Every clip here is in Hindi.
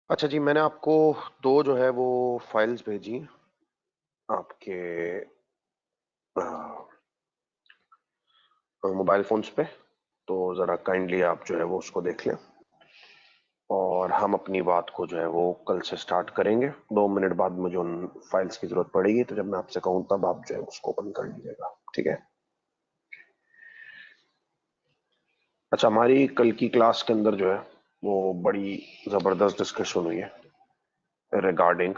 अच्छा जी, मैंने आपको 2 जो है वो फाइल्स भेजी आपके अ, मोबाइल फ़ोन्स पे, तो ज़रा काइंडली आप जो है वो उसको देख लें और हम अपनी बात को जो है वो कल से स्टार्ट करेंगे। 2 मिनट बाद मुझे उन फाइल्स की ज़रूरत पड़ेगी, तो जब मैं आपसे कहूँ तब आप जो है उसको ओपन कर लीजिएगा, ठीक है? अच्छा, हमारी कल की क्लास के अंदर जो है वो बड़ी ज़बरदस्त डिस्कशन हुई है रिगार्डिंग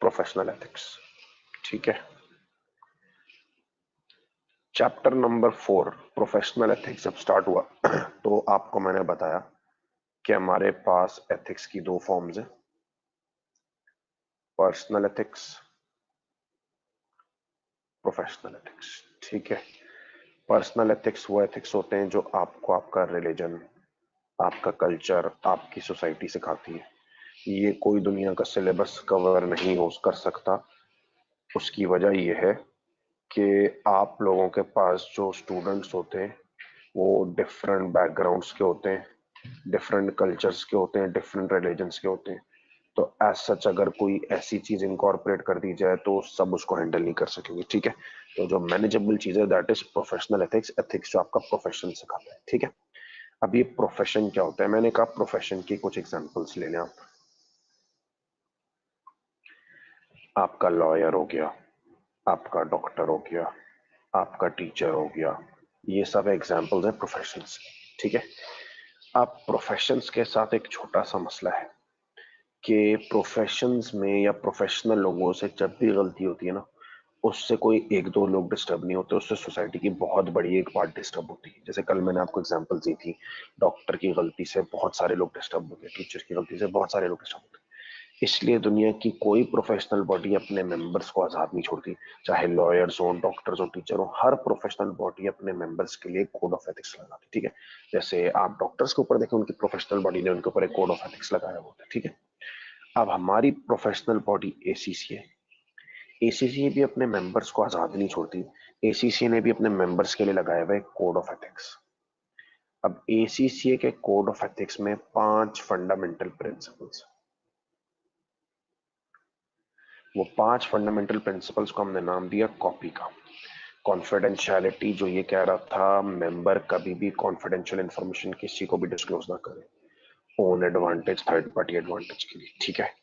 प्रोफेशनल एथिक्स, ठीक है? चैप्टर नंबर 4 प्रोफेशनल एथिक्स जब स्टार्ट हुआ तो आपको मैंने बताया कि हमारे पास एथिक्स की 2 फॉर्म्स हैं, पर्सनल एथिक्स, प्रोफेशनल एथिक्स, ठीक है? पर्सनल एथिक्स वो एथिक्स होते हैं जो आपको आपका रिलीजन, आपका कल्चर, आपकी सोसाइटी सिखाती है। ये कोई दुनिया का सिलेबस कवर नहीं हो कर सकता। उसकी वजह ये है कि आप लोगों के पास जो स्टूडेंट्स होते हैं वो डिफरेंट बैकग्राउंड्स के होते हैं, डिफरेंट कल्चर्स के होते हैं, डिफरेंट रिलीजन्स के होते हैं। तो एज सच अगर कोई ऐसी चीज इनकॉर्पोरेट कर दी जाए तो सब उसको हैंडल नहीं कर सकेंगे, ठीक है? तो जो मैनेजेबल चीज है that is professional ethics, ethics जो आपका प्रोफेशन सिखाता है, ठीक है? अब ये प्रोफेशन क्या होता है? मैंने कहा प्रोफेशन की कुछ एग्जांपल्स ले लें आप। आपका लॉयर हो गया, आपका डॉक्टर हो गया, आपका टीचर हो गया, ये सब एग्जांपल्स हैं प्रोफेशंस, ठीक है? अब प्रोफेशंस के साथ एक छोटा सा मसला है कि प्रोफेशंस में या प्रोफेशनल लोगों से जब भी गलती होती है ना, उससे कोई एक दो लोग डिस्टर्ब नहीं होते, उससे सोसाइटी की बहुत बड़ी एक पार्ट डिस्टर्ब होती है। जैसे कल मैंने आपको एग्जांपल दी थी, डॉक्टर की गलती से बहुत सारे लोग डिस्टर्ब होते हैं, टीचर की गलती से बहुत सारे लोग डिस्टर्ब होते हैं। इसलिए दुनिया की कोई प्रोफेशनल बॉडी अपने मेंबर्स को आजाद नहीं छोड़ती, चाहे लॉयर्स हो, डॉक्टर्स हो, टीचर हो, हर प्रोफेशनल बॉडी अपने मेंबर्स के लिए कोड ऑफ एथिक्स लगाती, ठीक है? जैसे आप डॉक्टर्स के ऊपर देखें, उनकी प्रोफेशनल बॉडी ने उनके ऊपर एक कोड ऑफ एथिक्स लगाया होता है, ठीक है? अब हमारी प्रोफेशनल बॉडी एसीसी है। एसीसी भी अपने मेंबर्स को आजाद नहीं छोड़ती। एसीसी ने भी अपने मेंबर्स के लिए लगाया हुआ है कोड ऑफ एथिक्स। अब एसीसी के कोड ऑफ एथिक्स में 5 फंडामेंटल प्रिंसिपल्स, वो 5 फंडामेंटल प्रिंसिपल्स को हमने नाम दिया कॉपी का। कॉन्फिडेंशियलिटी, जो ये कह रहा था मेंबर कभी भी कॉन्फिडेंशियल इंफॉर्मेशन किसी को भी डिस्क्लोज ना करे, own advantage, third party advantage के लिए, ठीक है?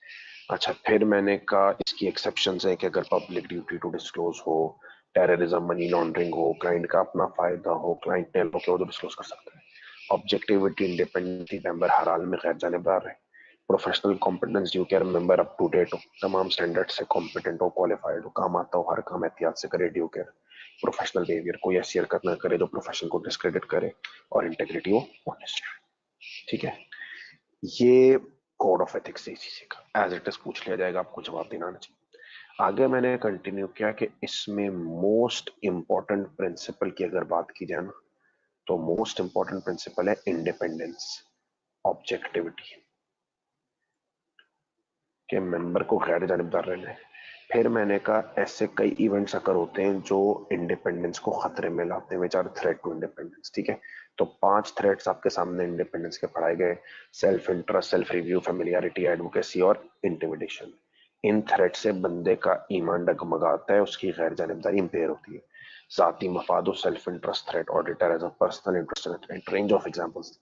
अच्छा, फिर मैंने कहा इसकी एक्सेप्शन है कि अगर पब्लिक ड्यूटी टू डिस्क्लोज हो, टेररिज्म, मनी लॉन्ड्रिंग हो, क्लाइंट का अपना फायदा हो, क्लाइंट ने लो के वो तो डिस्क्लोज कर सकता है। ऑब्जेक्टिविटी, इंडिपेंडेंसी, मेंबर हर हाल में गैर जानिबदार है। Professional competence, due care, member up to date हो, तमाम स्टैंडर्ड से कॉम्पिटेंट हो, क्वालिफाइड हो, काम आता हो, हर काम एहतियात से करे, ड्यू केयर। प्रोफेशनल बिहेवियर, कोई ऐसी हरकत ना करे जो प्रोफेशन को डिस्क्रेडिट करे, और इंटेग्रिटी हो, ऑनेस्ट, ठीक है? ये कोड ऑफ एथिक्स इसी का एज इट इज पूछ लिया जाएगा, आपको जवाब देना आना चाहिए। आगे मैंने कंटिन्यू किया कि इसमें मोस्ट इंपॉर्टेंट प्रिंसिपल की अगर बात की जाए ना, तो मोस्ट इंपॉर्टेंट प्रिंसिपल है इंडिपेंडेंस, ऑब्जेक्टिविटी, के मेंबर को गैर जानिबदार रहना है। फिर मैंने कहा ऐसे कई इवेंट्स अकर होते हैं जो इंडिपेंडेंस को खतरे में लाते हैं, which are threat to independence, ठीक है? तो 5 थ्रेट्स आपके सामने इंडिपेंडेंस के पढ़ाए गए: self interest, self review, familiarity, advocacy और इंटिमिडेशन। इन थ्रेट से बंदे का ईमान डगमगाता है, उसकी गैर जानिबदारी इंपेयर होती है। जाती मफाद, self interest threat, auditor has a personal interest, range of examples.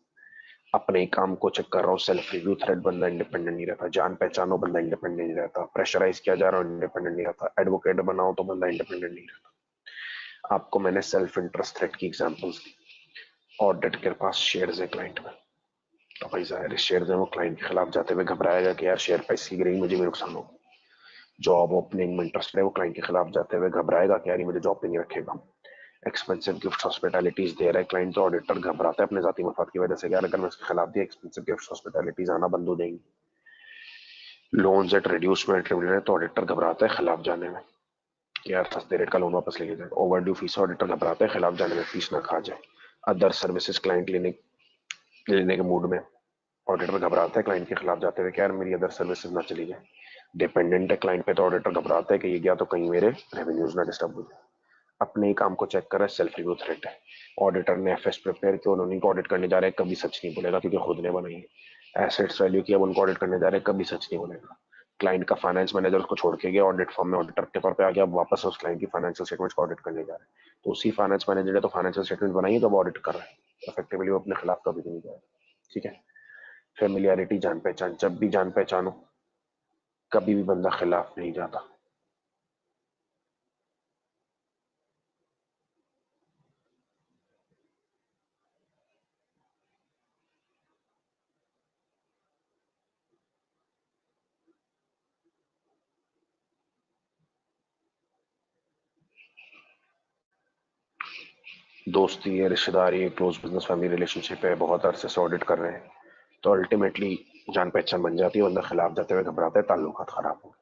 अपने ही काम को चेक कर रहा हूँ, सेल्फ रिव्यू थ्रेड, बंदा इंडिपेंडेंट नहीं रहता। जान पहचानो, बंदा इंडिपेंडेंट नहीं रहता। प्रेशराइज किया जा रहा हूँ, इंडिपेंडेंट नहीं रहता। एडवोकेट बनाओ तो बंदा इंडिपेंडेंट नहीं रहता। आपको मैंने सेल्फ इंटरेस्ट थ्रेड की एग्जांपल्स दी। ऑडिट के पास शेयर्स है क्लाइंट में, तो भाई जाहिर है शेयर्स है, वो क्लाइंट के खिलाफ जाते हुए घबराएगा कि यार शेयर प्राइस की गिरेगी, मुझे भी नुकसान होगा। जॉब ओपनिंग में इंटरेस्ट है, वो क्लाइंट के खिलाफ जाते हुए घबराएगा कि यार ये मुझे जॉब पे नहीं रखेगा। एक्सपेंसिव गिफ्ट हॉस्पिटैलिटीज दे रहा है क्लाइंट, तो ऑडिटर घबराता है अपने जाती मफाद की वजह से कि यार अगर मैं इसके खिलाफ दिया, एक्सपेंसिव गिफ्ट हॉस्पिटैलिटीज आना बंद हो जाएंगी। लोन्स एट रिड्यूस्ड में मिल रहे हैं, तो ऑडिटर घबराता है खिलाफ जाने में कि यार सस्ते रेट का लोन वापस ले जाए। ओवर ड्यू फीस, ऑडिटर घबराता है खिलाफ जाने में, फीस ना खा जाए। अदर सर्विसेज, क्लाइंट लेने लेने के मूड में ऑडिटर घबराता है क्लाइंट के खिलाफ जाते हुए कि यार मेरी अदर सर्विसेज ना चली जाए। डिपेंडेंट है क्लाइंट पे, तो ऑडिटर घबराता है कि ये गया तो कहीं मेरे रेवेन्यूज ना डिस्टर्ब हो जाए। अपने ही काम को चेक कर रहा है, सेल्फ रिव्यू थ्रेट है। ऑडिटर ने एफएस प्रिपेयर किया, उन्होंने ऑडिट करने जा रहे हैं, कभी सच नहीं बोलेगा क्योंकि खुद ने बनाई है। एसेट्स वैल्यू किया, उनको ऑडिट करने जा रहे हैं, कभी सच नहीं बोलेगा। क्लाइंट का फाइनेंस मैनेजर उसको छोड़ के गया ऑडिट फॉर्म में, ऑडिटर के तौर पे आ गया, अब वापस उस क्लाइंट की फाइनेंशियल स्टेटमेंट्स को ऑडिट करने जा रहे हैं। तो उसी फाइनेंस मैनेजर ने तो फाइनेंशियल स्टेटमेंट बनाई है, तो ऑडिट कर रहा है। इफेक्टिवली वो अपने खिलाफ कभी नहीं जाएगा। ठीक है। फेमिलियरिटी, जान पहचान, जब भी जान पहचानो, कभी भी बंदा खिलाफ नहीं जाता। दोस्ती है, रिश्तेदारी है, क्लोज बिजनेस फैमिली रिलेशनशिप है, बहुत अरसे से ऑडिट कर रहे हैं, तो अल्टीमेटली जान पहचान बन जाती है, बंदा खिलाफ जाते हुए घबराता है, ताल्लुकात खराब हो।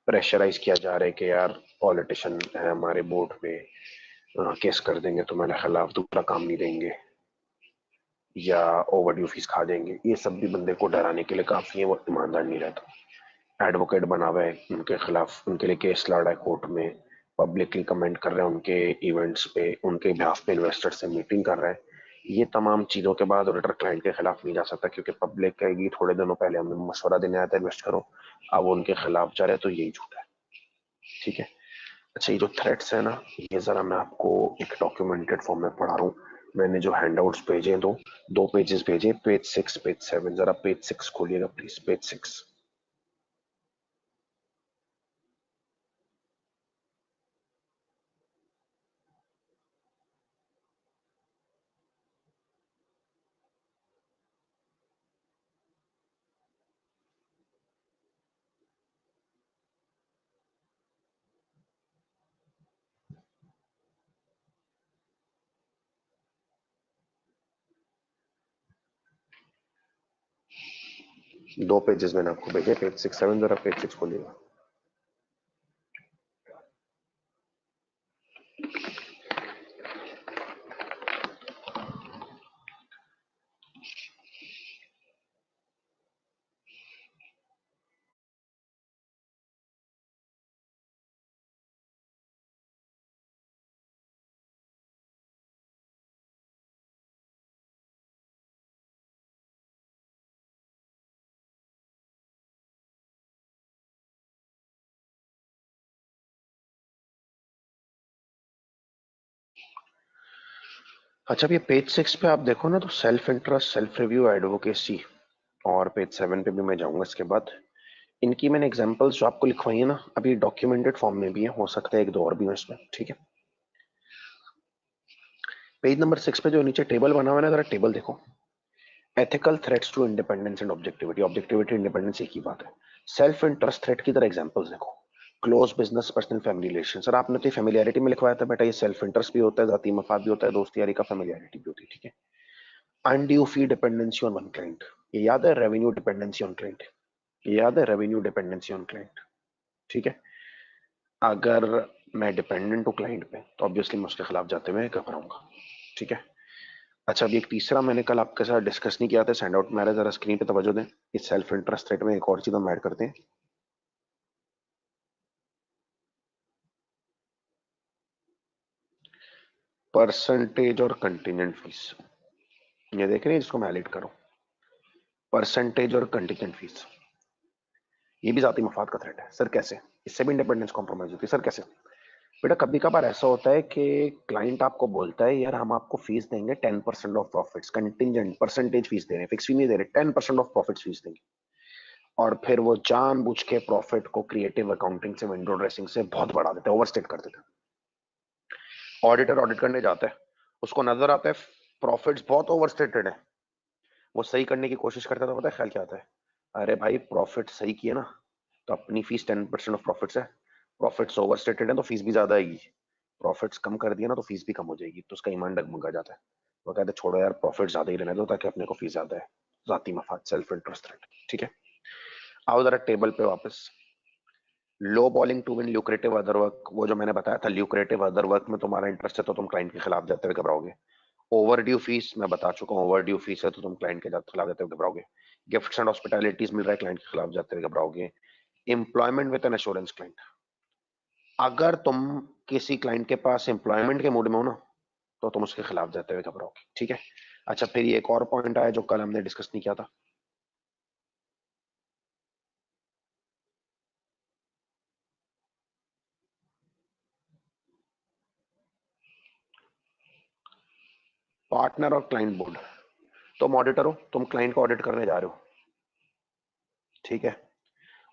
प्रेशराइज किया जा रहा है कि यार पॉलिटिशियन है हमारे बोर्ड में, केस कर देंगे तुम्हारे खिलाफ, दूसरा काम नहीं देंगे, या ओवर ड्यू फीस खा देंगे, ये सब भी बंदे को डराने के लिए काफी है, वो ईमानदार नहीं रहता। एडवोकेट बना हुआ है, उनके खिलाफ, उनके लिए केस लड़ रहा है कोर्ट में, पब्लिकली कमेंट कर रहे हैं उनके इवेंट्स पे, उनके बिहाफ पे इन्वेस्टर से मीटिंग कर रहा है। ये तमाम चीजों के बाद ऑडिटर क्लाइंट के खिलाफ नहीं जा सकता, क्योंकि पब्लिक कहेगी थोड़े दिनों पहले हमें मशवरा देने आया था इन्वेस्ट करो, अब वो उनके खिलाफ जा रहे हैं, तो यही झूठा है। ठीक है। अच्छा, ये जो थ्रेट्स है ना, ये जरा मैं आपको एक डॉक्यूमेंटेड फॉर्म में पढ़ा रहा हूँ। मैंने जो हैंडआउट्स भेजे हैं, दो दो पेजेस भेजे, पेज 6, पेज 7, जरा पेज 6 खोलिएगा प्लीज, पेज 6। दो पेजेस मैंने आपको भेजे, पेज 6, 7, जरा पेज 6 खोलिएगा। अच्छा, अब ये पेज 6 पे आप देखो ना, तो self interest, self review, advocacy, और पेज 7 पे भी मैं जाऊंगा इसके बाद। इनकी मैंने एग्जांपल्स जो आपको लिखवाई है ना, अभी डॉक्यूमेंटेड फॉर्म में भी है, हो सकता है एक दो और भी हो इसमें। ठीक है। पेज नंबर 6 पे जो नीचे टेबल बना हुआ है ना, जरा टेबल देखो। Ethical threats to independence and objectivity, objectivity independence एक ही बात है। सेल्फ इंटरेस्ट थ्रेट की तरह एग्जांपल्स देखो। Close business, personal family relation, sir आपने तो फेमिलियरिटी में लिखवाया था बेटा, ये सेल्फ इंटरेस्ट भी होता है, जाती मफाद भी होता है, दोस्ती यारी का फेमिलियरिटी भी होती है। ठीक है। Undue fee dependency on one client, ये याद है, रेवेन्यू डिपेंडेंसी ऑन क्लाइंट, ये याद है, रेवेन्यू डिपेंडेंसी ऑन क्लाइंट। ठीक है। अगर मैं डिपेंडेंट हूँ क्लाइंट पे, तो ऑब्वियसली मैं उसके खिलाफ जाते हुए घबराऊंगा। ठीक है। अच्छा, अभी एक तीसरा मैंने कल आपके साथ डिस्कस नहीं किया था, सेंड आउट में आ रहा है, जरा स्क्रीन पे तवज्जो दें। इस सेल्फ इंटरेस्ट रेट में एक और चीज हम ऐड करते हैं, परसेंटेज और कंटिजेंट फीस। ये देख रहे हैं जिसको मैं हाईलाइट करूं, परसेंटेज और कंटिजेंट फीस, ये भी जाती मफाद का थ्रेट है। सर कैसे? इससे भी इंडिपेंडेंस कॉम्प्रोमाइज होती है। सर कैसे? बेटा, कभी कभार ऐसा होता है कि क्लाइंट आपको बोलता है यार हम आपको फीस देंगे 10% of profits, contingent percentage fees दे रहे हैं, फिक्स फी नहीं दे रहे, 10% ऑफ प्रॉफिट्स फीस देंगे। और फिर वो जानबूझ के प्रॉफिट को क्रिएटिव अकाउंटिंग से, विंडो ड्रेसिंग से बहुत बढ़ा देते हैं, ओवरस्टेट कर देते हैं। ऑडिटर ऑडिट करने जाता है, उसको नजर आता है प्रॉफिट्स बहुत ओवरस्टेटेड है, वो सही करने की कोशिश करता है, तो पता है ख्याल क्या आता है? अरे भाई, प्रॉफिट सही किए ना, तो अपनी फीस 10% ऑफ प्रॉफिट्स है, प्रॉफिट्स ओवरस्टेटेड है तो फीस भी ज्यादा आएगी, प्रॉफिट्स कम कर दिया ना तो फीस भी कम हो जाएगी, तो उसका ईमान डगमगा जाता है। वो कहते हैं छोड़ो यार, प्रॉफिट ज्यादा ही रहने दो ताकि अपने को फीस ज्यादा है, जाती मफाद, सेल्फ इंटरेस्ट रेट। ठीक है। आओ जरा टेबल पे वापस। Low balling to win lucrative other work, वो जो मैंने बताया था, ल्यूक्रेटिव अदर वर्क में तुम्हारा इंटरेस्ट है तो तुम क्लाइंट के खिलाफ जाते हुए घबराओगे। ओवर ड्यू फीस, मैं बता चुका हूँ, ओवर ड्यू फीस है तो तुम क्लाइंट के खिलाफ जाते हुए घबराओगे। गिफ्ट्स एंड हॉस्पिटैलिटीज मिल रहा है, क्लाइंट के खिलाफ जाते हुए घबराओगे। Employment with an assurance client, अगर तुम किसी क्लाइंट के पास एम्प्लॉयमेंट के मूड में हो ना, तो तुम उसके खिलाफ जाते हुए घबराओगे, ठीक है। अच्छा, फिर ये एक और पॉइंट आया जो कल हमने डिस्कस नहीं किया था। पार्टनर और क्लाइंट बोर्ड। तुम ऑडिटर हो, तुम क्लाइंट को ऑडिट करने जा रहे हो, ठीक है।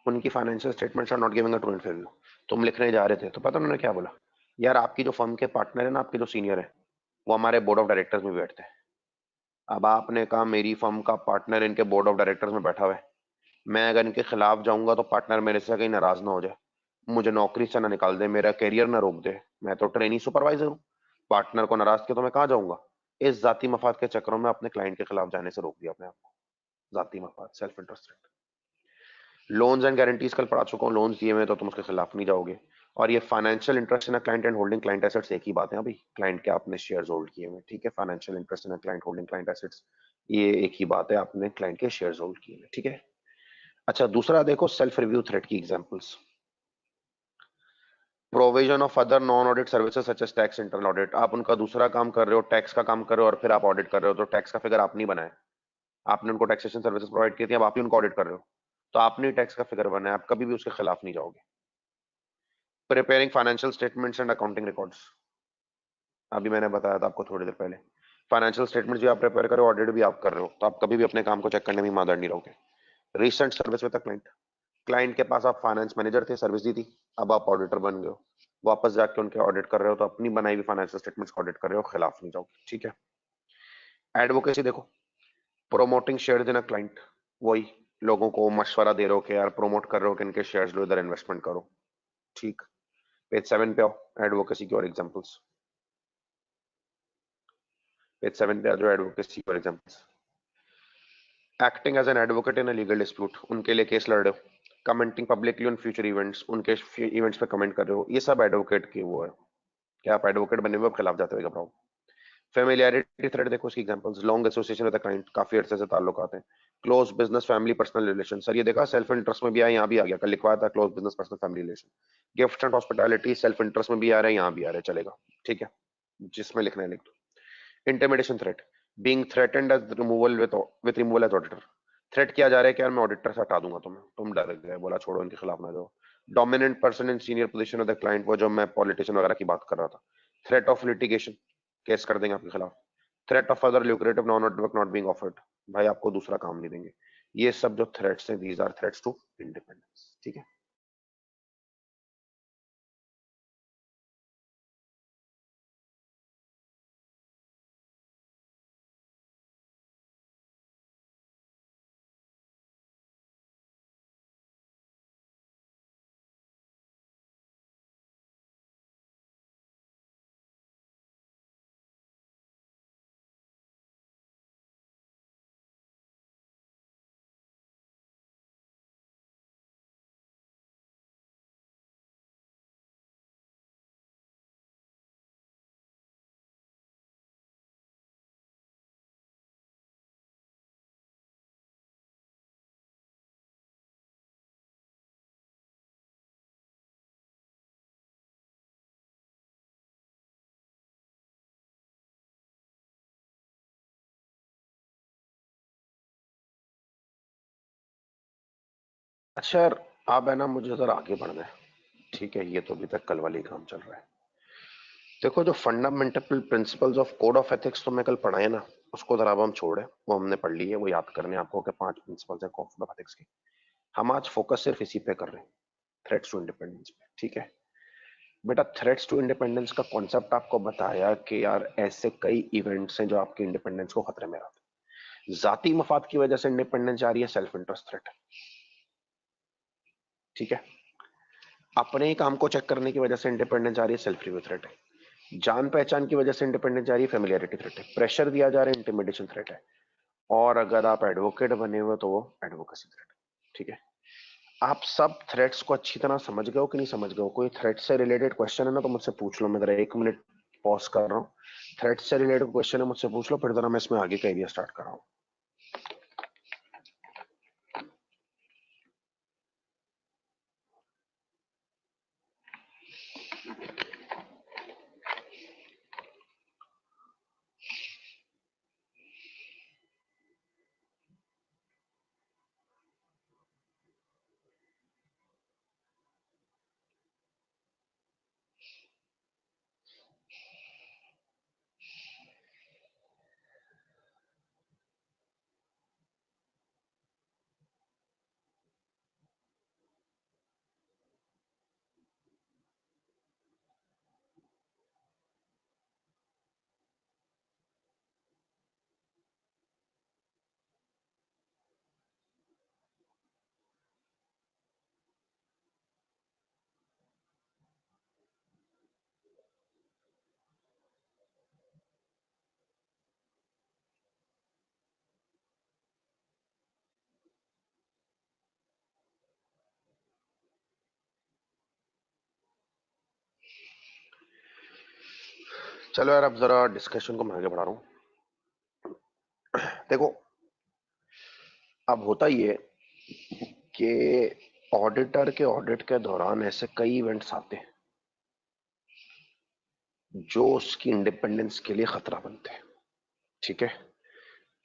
उनकी financial statements are not giving a true and fair view. तुम लिखने जा रहे थे तो पता उन्होंने क्या बोला, यार आपकी जो फर्म के पार्टनर है ना, आपके जो सीनियर है, वो हमारे बोर्ड ऑफ डायरेक्टर्स में बैठते हैं। अब आपने कहा मेरी फर्म का पार्टनर इनके बोर्ड ऑफ डायरेक्टर्स में बैठा हुआ है, मैं अगर इनके खिलाफ जाऊंगा तो पार्टनर मेरे से कहीं नाराज ना हो जाए, मुझे नौकरी से ना निकाल दे, मेरा करियर ना रोक दे। मैं तो ट्रेनी सुपरवाइजर हूँ, पार्टनर को नाराज किया तो मैं कहाँ जाऊंगा। इस जाति मफाद के चक्करों में अपने क्लाइंट के खिलाफ जाने से रोक दिया अपने आप को। जाति मफाद, self interest. Loans and guarantees कल पढ़ा चुका हूँ, लोन्स दिए हुए हैं तो तुम उसके खिलाफ नहीं जाओगे। और ये financial interest in a client and holding client assets एक ही बात है अभी, क्लाइंट के आपने शेयर्स होल्ड किए हुए, ठीक है। Financial interest in a client holding client assets, ये एक ही बात है, आपने क्लाइंट के शेयर्स होल्ड किए हुए, ठीक है। अच्छा, दूसरा देखो सेल्फ रिव्यू थ्रेट की examples. Provision of other non audit services such as tax internal audit. आप उनका दूसरा काम कर रहे हो, टैक्स का काम कर रहे हो, और फिर आप ऑडिट कर रहे हो, तो टैक्स का फिगर आप नहीं बनाए, आपने उनको टैक्सेशन सर्विसेज प्रोवाइड की थी, अब आप ही उनको ऑडिट कर रहे हो, तो आपने टैक्स का फिगर बनाया, आप कभी भी उसके खिलाफ नहीं जाओगे। Preparing financial statements and accounting records, अभी मैंने बताया था आपको थोड़ी देर पहले, फाइनेंशियल स्टेटमेंट्स भी आप प्रिपेयर करो, ऑडिट भी आप कर रहे हो, तो आप कभी भी अपने काम को चेक करने में ईमानदार नहीं रहोगे। Recent service with the client, client के पास आप फाइनेंस मैनेजर थे, सर्विस दी थी, अब आप ऑडिटर बन गए हो, वापस जाके उनके ऑडिट कर रहे हो, तो अपनी बनाई हुई फाइनेंशियल स्टेटमेंट्स को ऑडिट कर रहे हो, खिलाफ नहीं जाओगे, ठीक है। एडवोकेसी देखो, promoting share in a client, वही लोगों को मशवरा दे रहे हो कि यार प्रोमोट कर रहे हो कि इनके शेयर्स लो, इधर इन्वेस्टमेंट करो, ठीक। पेज 7 पे आओ, एडवोकेसी की और एग्जांपल्स। पेज 7 पे आ जाओ, एडवोकेसी और examples. Acting as an advocate in legal dispute, उनके लिए केस लड़ रहे हो। Commenting publicly on future events, उनके इवेंट्स पे कमेंट कर रहे हो, ये सब एडवोकेट की वो है, क्या आप एडवोकेट बने हुए खिलाफ जाते हुए घबराओ। फेमिलियरिटी थ्रेड देखो इसकी examples, long association with the client, काफी अरसे से ताल्लुक आते हैं। Close business family personal relation, sir ये देखा सेल्फ इंटरेस्ट में भी आया, यहाँ भी आ गया, कल लिखवाया था close business personal family relation. Gift and hospitality self interest में भी आ रहा है, यहाँ भी आ रहा है, चलेगा, ठीक है, जिसमें लिखना है लिख दो। Intimidation threat, being threatened as removal with removal as auditor, threat किया जा रहा है कि यार मैं ऑडिटर से हटा दूंगा तुम्हें, तुम डर गए, बोला छोड़ो इनके खिलाफ ना जाओ। Dominant person in senior position of the client, वो जो मैं पॉलिटिशियन वगैरह की बात कर रहा था। थ्रेट ऑफ लिटिगेशन, केस कर देंगे आपके खिलाफ। Threat of other lucrative non work not being offered, भाई आपको दूसरा काम नहीं देंगे। ये सब जो थ्रेट्स हैं, these are threats to independence, ठीक है। अच्छा यार, आप है ना, मुझे जरा आगे बढ़ना है, ठीक है, ये तो अभी तक कल वाली काम चल रहा है। देखो जो fundamental principles of code of ethics तो मैं कल पढ़ाए ना, उसको जरा अब हम छोड़े, वो हमने पढ़ ली है, वो याद करने हैं आपको कि 5 प्रिंसिपल्स है कोड ऑफ एथिक्स के। हम आज फोकस सिर्फ इसी पे कर रहे हैं, थ्रेट्स टू इंडिपेंडेंस पे, ठीक है। बेटा थ्रेट्स टू इंडिपेंडेंस का कॉन्सेप्ट आपको बताया कि यार ऐसे कई इवेंट्स हैं जो आपके इंडिपेंडेंस को खतरे में रखते हैं। जाति मफाद की वजह से इंडिपेंडेंस जा रही है, सेल्फ इंटरेस्ट थ्रेट है, ठीक है। अपने ही काम को चेक करने की वजह से इंडिपेंडेंस आ रही है, सेल्फ रिव्यू थ्रेट है। जान पहचान की वजह से इंडिपेंडेंस जा रही है, फेमिलियरिटी थ्रेट है। प्रेशर दिया जा रहा है, इंटिमिडेशन थ्रेट है। और अगर आप एडवोकेट बने हुए तो वो एडवोकेसी थ्रेट है, ठीक है। आप सब थ्रेट्स को अच्छी तरह समझ गए हो कि नहीं समझ गए हो? कोई थ्रेट से रिलेटेड क्वेश्चन है ना तो मुझसे पूछ लो, मैं जरा 1 मिनट पॉज कर रहा हूँ। थ्रेट से रिलेटेड क्वेश्चन है, मुझसे पूछ लो, फिर जरा मैं इसमें आगे का एरिया स्टार्ट कर रहा हूँ। चलो यार, अब जरा डिस्कशन को मैं आगे बढ़ा रहा हूँ। देखो, अब होता ये कि ऑडिटर के ऑडिट के दौरान ऐसे कई इवेंट्स आते हैं जो उसकी इंडिपेंडेंस के लिए खतरा बनते हैं। ठीक है,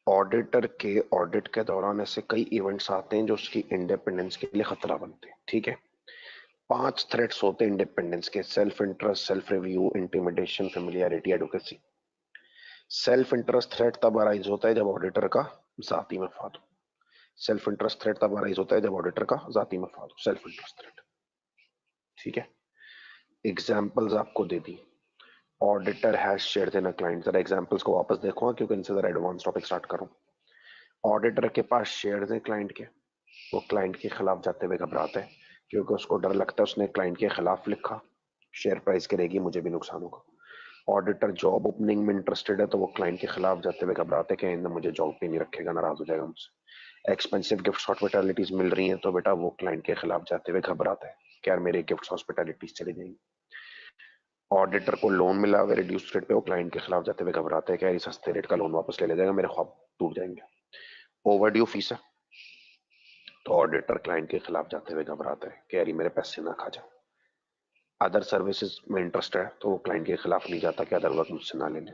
ऑडिटर के ऑडिट के दौरान ऐसे कई इवेंट्स आते हैं जो उसकी इंडिपेंडेंस के लिए खतरा बनते हैं। ठीक है, 5 थ्रेट्स होते हैं इंडिपेंडेंस के: self interest, self review, intimidation, familiarity, advocacy. Self interest threat तब अराइज होता है जब ऑडिटर का जाती मफाद हो। सेल्फ इंटरेस्ट थ्रेट तब अराइज होता है जब ऑडिटर का जाती मफाद हो, सेल्फ इंटरेस्ट थ्रेट। ठीक है, एग्जांपल्स आपको दे दी। Auditor has shares in a client. जरा एग्जांपल्स को वापस देखो क्योंकि इनसे जरा एडवांस टॉपिक स्टार्ट करूं। ऑडिटर के पास शेयर्स हैं क्लाइंट के, वो क्लाइंट के खिलाफ जाते हुए घबराता है क्योंकि उसको डर लगता है उसने क्लाइंट के खिलाफ लिखा, शेयर प्राइस गिरेगी, मुझे भी नुकसान होगा। ऑडिटर जॉब ओपनिंग में इंटरेस्टेड है तो वो क्लाइंट के खिलाफ जाते हुए घबराते हैं कि आइंदा मुझे जॉब पे नहीं रखेगा, नाराज हो जाएगा मुझसे। एक्सपेंसिव गिफ्ट हॉस्पिटैलिटीज मिल रही हैं तो बेटा वो क्लाइंट के खिलाफ जाते हुए घबराता है कि यार मेरे गिफ्ट हॉस्पिटैलिटीज चली जाएंगी। ऑडिटर को लोन मिला हुआ रिड्यूस रेट पे, वो क्लाइंट के खिलाफ जाते हुए घबराते हैं कि यार इस सस्ते रेट का लोन वापस ले जाएगा, मेरे ख्वाब टूट जाएंगे। ओवर ड्यू फीस है तो ऑडिटर क्लाइंट के खिलाफ जाते हुए घबराता है कि यार मेरे पैसे ना खा जाए। अदर सर्विसेज में इंटरेस्ट है तो वो क्लाइंट के खिलाफ नहीं जाता कि अदर वर्क मुझसे ना ले ले।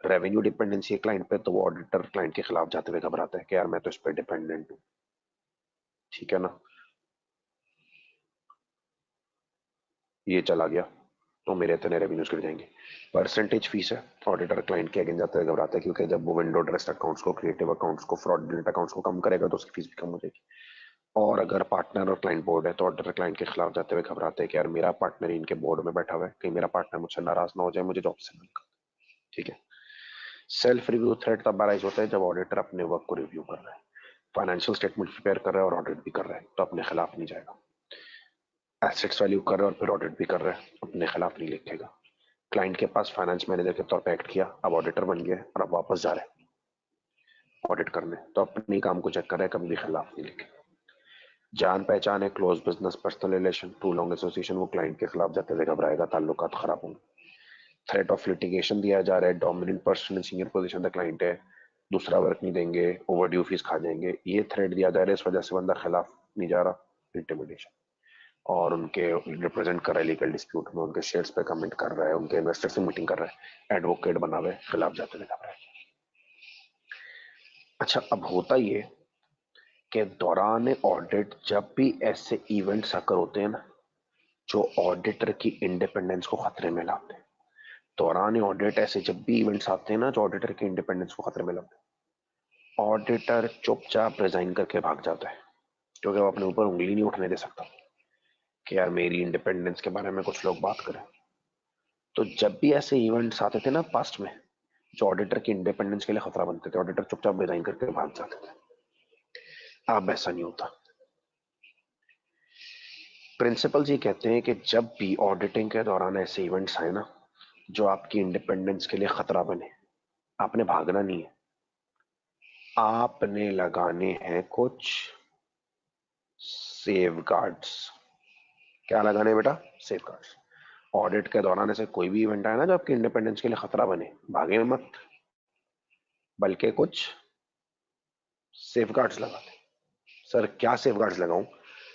रेवेन्यू डिपेंडेंसी है क्लाइंट पे तो वो ऑडिटर क्लाइंट के खिलाफ जाते हुए घबराता है कि यार मैं तो इस पे डिपेंडेंट हूँ। ठीक है ना, ये चला गया तो मेरे इतने रेवेन्यूज गिर जाएंगे। परसेंटेज फीस है, ऑडिटर क्लाइंट के अगेंस्ट जाते हुए घबराता है क्योंकि जब वो विंडो ड्रेस्ड अकाउंट्स को, क्रिएटिव अकाउंट्स को, फ्रॉडलेंट अकाउंट्स को कम करेगा तो उसकी फीस भी कम हो जाएगी। और अगर पार्टनर और क्लाइंट बोर्ड है तो ऑडिटर क्लाइंट के खिलाफ जाते हुए घबराते हैं कि यार मेरा पार्टनर इनके बोर्ड में बैठा हुआ है, कहीं मेरा पार्टनर मुझसे नाराज ना हो जाए, मुझे जॉब से ना निकाल। ठीक है, सेल्फ रिव्यू थ्रेट तब अराइज होता है जब ऑडिटर अपने वर्क को रिव्यू कर रहा है, फाइनेंशियल स्टेटमेंट प्रिपेयर कर रहा है और ऑडिट भी कर रहा है तो अपने खिलाफ नहीं जाएगा। एसेट्स वैल्यू कर रहा है और फिर ऑडिट भी कर रहा है, अपने खिलाफ नहीं लिखेगा। क्लाइंट के पास फाइनेंस मैनेजर के तौर पे एक्ट किया, अब ऑडिटर बन गया और अब वापस जा रहा है ऑडिट करने, तो अपने काम को चेक कर रहा है, कभी भी खिलाफ नहीं लिखे। जान पहचान है, close business, personal relation, too long association, वो क्लाइंट के खिलाफ जाते हुए घबराएगा, ताल्लुकात खराब होंगे। थ्रेट ऑफ लिटिगेशन दिया जा रहा है, dominant person in senior position the client है, दूसरा वर्क नहीं देंगे, ओवर ड्यू फीस खा जाएंगे, ये थ्रेट दिया जा रहा है, इस वजह से बंदा खिलाफ नहीं जा रहा, इंटिमिडेशन। और उनके रिप्रेजेंट कर रहा है लीगल डिस्प्यूट में, उनके शेयर्स पे कमेंट कर रहा है, उनके इन्वेस्टर से मीटिंग कर रहा है, एडवोकेट बना हुआ है, खिलाफ जाते हुए घबरा है। अच्छा, अब होता ये कि दौरान ऑडिट जब भी ऐसे इवेंट्स आकर होते हैं ना जो ऑडिटर की इंडिपेंडेंस को खतरे में लाते हैं, दौरान ऑडिट ऐसे जब भी इवेंट्स आते हैं ना जो ऑडिटर की इंडिपेंडेंस को खतरे में लाते हैं, ऑडिटर चुपचाप रिजाइन करके भाग जाता है क्योंकि वो अपने ऊपर उंगली नहीं उठने दे सकता कि यार मेरी इंडिपेंडेंस के बारे में कुछ लोग बात करें। तो जब भी ऐसे इवेंट्स आते थे ना पास्ट में जो ऑडिटर की इंडिपेंडेंस के लिए खतरा बनते थे, ऑडिटर चुपचाप रिजाइन करके भाग जाते थे। अब ऐसा नहीं होता। प्रिंसिपल्स ये कहते हैं कि जब भी ऑडिटिंग के दौरान ऐसे इवेंट्स आए ना जो आपकी इंडिपेंडेंस के लिए खतरा बने, आपने भागना नहीं है, आपने लगाने हैं कुछ सेफगार्ड्स। क्या लगाने हैं बेटा? सेफगार्ड्स। ऑडिट के दौरान ऐसे कोई भी इवेंट आए ना जो आपकी इंडिपेंडेंस के लिए खतरा बने, भागे मत, बल्कि कुछ सेफगार्ड्स लगा दे। सर क्या सेफगार्ड्स लगाऊं?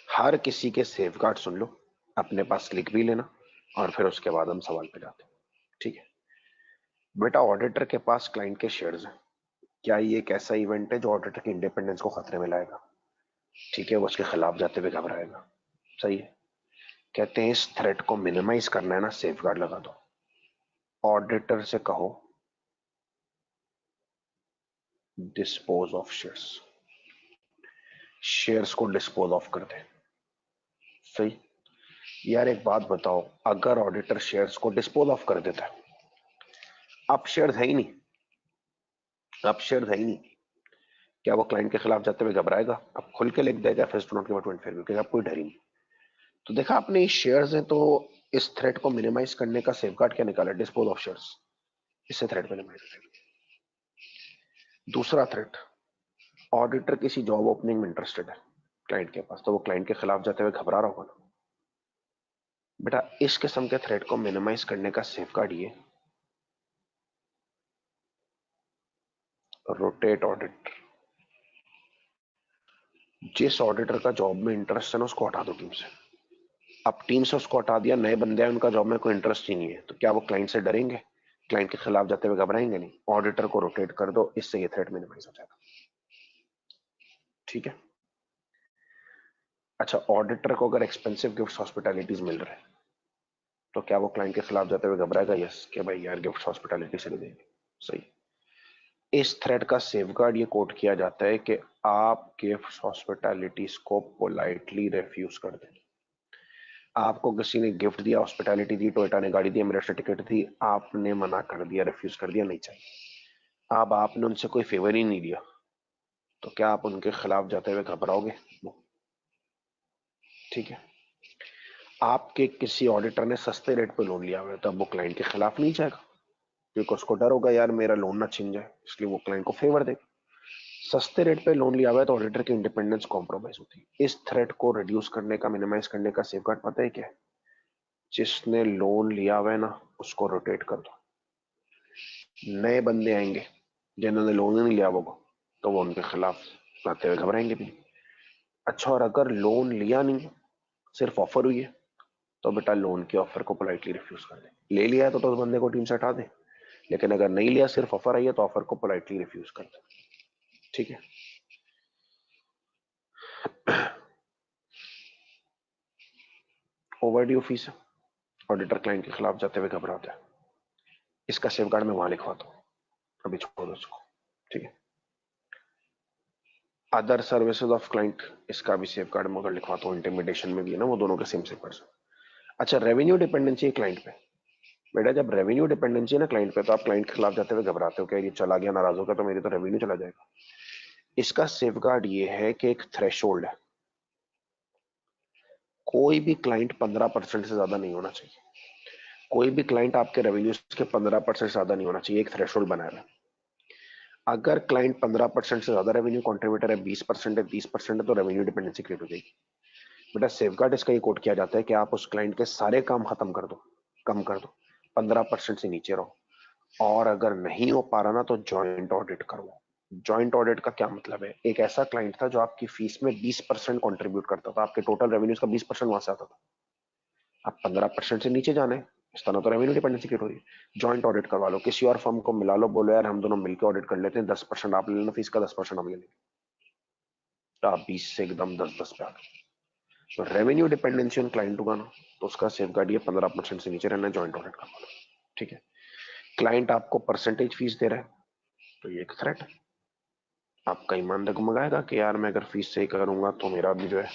हर किसी के सेफगार्ड सुन लो, अपने पास लिख भी लेना और फिर उसके बाद हम सवाल पे जाते हैं। ठीक है बेटा, ऑडिटर के पास क्लाइंट के शेयर्स हैं, क्या ये एक ऐसा इवेंट है जो ऑडिटर की इंडिपेंडेंस को खतरे में लाएगा? ठीक है, वो उसके खिलाफ जाते हुए घबराएगा। सही है, कहते हैं इस थ्रेट को मिनिमाइज करना है ना, सेफगार्ड लगा दो। ऑडिटर से कहो डिस्पोज ऑफ शेयर्स, शेयर्स को डिस्पोज ऑफ कर दे। सही। यार एक बात बताओ, अगर ऑडिटर शेयर्स को डिस्पोज ऑफ कर देता है, अब शेयर्स है ही नहीं, अब शेयर्स है ही नहीं, क्या वो क्लाइंट के खिलाफ जाते हुए घबराएगा? अब खुल के लिख देगा फर्स्ट नोट के बाद फिर क्योंकि अब कोई डर ही नहीं। तो देखा आपने, ये शेयर्स हैं तो इस थ्रेट को मिनिमाइज करने का सेफगार्ड क्या निकाला? डिस्पोज ऑफ शेयर्स, इससे थ्रेट मिनिमाइज हो जाएगी। दूसरा थ्रेट, ऑडिटर किसी जॉब ओपनिंग में इंटरेस्टेड है क्लाइंट के पास, तो वो क्लाइंट के खिलाफ जाते हुए घबरा रहा होगा ना। बेटा इस किस्म के थ्रेट को मिनिमाइज करने का सेफगार्ड ये रोटेट ऑडिटर, जिस ऑडिटर का जॉब में इंटरेस्ट है ना उसको हटा दो टीम से। अब टीम से उसको हटा दिया, नए बंदे हैं, उनका जॉब में कोई इंटरेस्ट ही नहीं है, तो क्या वो क्लाइंट से डरेंगे? क्लाइंट के खिलाफ जाते हुए घबराएंगे नहीं। ऑडिटर को रोटेट कर दो, इससे ये थ्रेट मिनिमाइज हो जाएगा। ठीक है। अच्छा, ऑडिटर को अगर एक्सपेंसिव गिफ्ट हॉस्पिटैलिटीज मिल रहे हैं तो क्या वो क्लाइंट के खिलाफ जाते हुए घबराएगा? यस, कि भाई यार गिफ्ट हॉस्पिटैलिटी से नहीं देंगे। सही। इस थ्रेड का सेफगार्ड ये कोट किया जाता है कि आप गिफ्ट हॉस्पिटैलिटीज को पोलाइटली रिफ्यूज कर दें। आपको किसी ने गिफ्ट दिया, हॉस्पिटैलिटी दी, टोयोटा ने गाड़ी दी, एमिरेट्स ने टिकट दी, आपने मना कर दिया, रिफ्यूज कर दिया, नहीं चाहिए। अब आपने उनसे कोई फेवर ही नहीं दिया, तो क्या आप उनके खिलाफ जाते हुए घबराओगे? ठीक है। आपके किसी ऑडिटर ने सस्ते रेट पे लोन लिया हुआ है, तो अब वो क्लाइंट के खिलाफ नहीं जाएगा, क्योंकि उसको डर होगा यार मेरा लोन ना छिन जाए, इसलिए वो क्लाइंट को फेवर देगा। सस्ते रेट पे लोन लिया हुआ है तो ऑडिटर की इंडिपेंडेंस कॉम्प्रोमाइज होती है। इस थ्रेट को रिड्यूस करने का, मिनिमाइज करने का सेफगार्ड पता है क्या है? जिसने लोन लिया हुआ है ना उसको रोटेट कर दो। नए बंदे आएंगे जिन्होंने लोन ही नहीं लिया होगा, तो वो उनके खिलाफ आते हुए घबराएंगे भी। अच्छा, और अगर लोन लिया नहीं, सिर्फ ऑफर हुई है, तो बेटा लोन के ऑफर को पोलाइटली रिफ्यूज कर दे। ले लिया है तो उस बंदे को टीम से हटा दे, लेकिन अगर नहीं लिया, सिर्फ ऑफर आई है, तो ऑफर को पोलाइटली रिफ्यूज कर दे। ठीक है। ओवरड्यू फीस, ऑडिटर क्लाइंट के खिलाफ जाते हुए घबराता है, इसका सेफगार्ड मैं वहां लिखवाता हूँ, अभी छोड़ दो उसको। ठीक है। अदर सर्विसेज ऑफ क्लाइंट, इसका भी सेफगार्ड मगर लिखवाता हूँ, इंटिमिडेशन में भी है ना, वो दोनों के सेम सेफगार्ड। अच्छा, रेवेन्यू डिपेंडेंसी है क्लाइंट पे। बेटा जब रेवेन्यू डिपेंडेंसी है ना क्लाइंट पे, तो आप क्लाइंट के खिलाफ जाते हुए घबराते हो कि ये चला गया, नाराज होगा, तो मेरी तो रेवेन्यू चला जाएगा। इसका सेफगार्ड ये है कि एक थ्रेशोल्ड है, कोई भी क्लाइंट 15% से ज्यादा नहीं होना चाहिए। कोई भी क्लाइंट आपके रेवेन्यू के 15% से ज्यादा नहीं होना चाहिए, एक थ्रेशोल्ड बनाया है। अगर क्लाइंट 15% से ज्यादा रेवेन्यू कॉन्ट्रीब्यूटर है, 20% है, 30% है, तो रेवेन्यू डिपेंडेंसी क्रिएट हो जाएगी। बेटा सेफगार्ड इसका ये कोड किया जाता है कि आप उस क्लाइंट के सारे काम खत्म कर दो, कम कर दो, 15% से नीचे रहो, और अगर नहीं हो पा रहा ना तो ज्वाइंट ऑडिट करवाओ। ज्वाइंट ऑडिट का क्या मतलब है? एक ऐसा क्लाइंट था जो आपकी फीस में 20% कॉन्ट्रीब्यूट करता था, आपके टोटल रेवेन्यूज का 20% वहां से आता था। आप 15% से नीचे जाना है, इस तरह तो रेवेन्यू डिपेंडेंसी क्रिएट हो रही है। ज्वाइंट ऑडिट करवा लो, किसी और फर्म को मिला लो, बोलो यार हम दोनों मिलकर ऑडिट कर लेते हैं, 10% आप ले लेना फीस का, 10% हम ले लेंगे, तो आप 20 से एकदम 10-10 पे आ गए। तो रेवेन्यू डिपेंडेंसी ऑन क्लाइंट होगा ना, तो उसका सेफगार्ड ये 15% से नीचे रहना है, ज्वाइंट ऑडिट करवा लो। ठीक है। क्लाइंट आपको परसेंटेज फीस दे रहा है, तो ये एक थ्रेट है, आपका ईमान डगमगाएगा कि यार मैं अगर फीस सही करूंगा तो मेरा भी जो है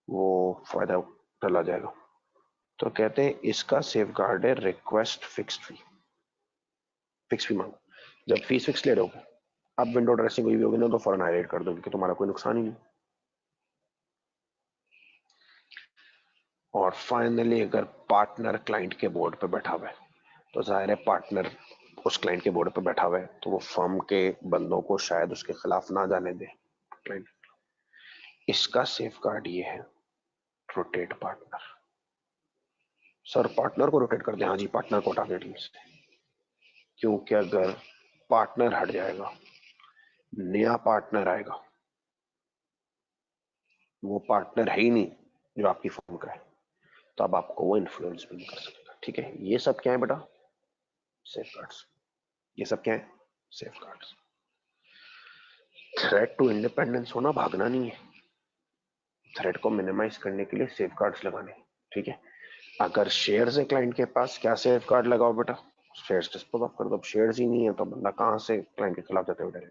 वो फायदा टला जाएगा। तो कहते हैं इसका सेफगार्ड है रिक्वेस्ट फिक्स्ड फी। फिक्स फी मांगो, जब फीस फिक्स ले रहे हो, अब विंडो ड्रेसिंग हुई भी होगी ना तो फौरन हाईलाइट कर दो, क्योंकि तुम्हारा कोई नुकसान ही नहीं। और फाइनली अगर पार्टनर क्लाइंट के बोर्ड पे बैठा हुआ है, तो जाहिर है पार्टनर उस क्लाइंट के बोर्ड पे बैठा हुआ है, तो वो फर्म के बंदों को शायद उसके खिलाफ ना जाने दे क्लाइंट। इसका सेफगार्ड ये है रोटेट पार्टनर। सर पार्टनर को रोटेट कर दे? हाँ जी, पार्टनर को हटा दे टीम से, क्योंकि अगर पार्टनर हट जाएगा, नया पार्टनर आएगा, वो पार्टनर है ही नहीं जो आपकी फर्म का है, तो अब आपको वो इन्फ्लुएंस भी नहीं कर सकेगा। ठीक है। ये सब क्या है बेटा? सेफगार्ड्स। ये सब क्या है? सेफगार्ड्स। थ्रेट टू इंडिपेंडेंस होना भागना नहीं है, थ्रेट को मिनिमाइज करने के लिए सेफगार्ड्स लगाने। ठीक है। अगर शेयर्स है क्लाइंट के पास, क्या सेफगार्ड लगाओ बेटा? शेयर्स डिस्पोज ऑफ कर दो। अब शेयर्स ही नहीं है तो बंदा कहां से क्लाइंट के खिलाफ जाते हुए डरे?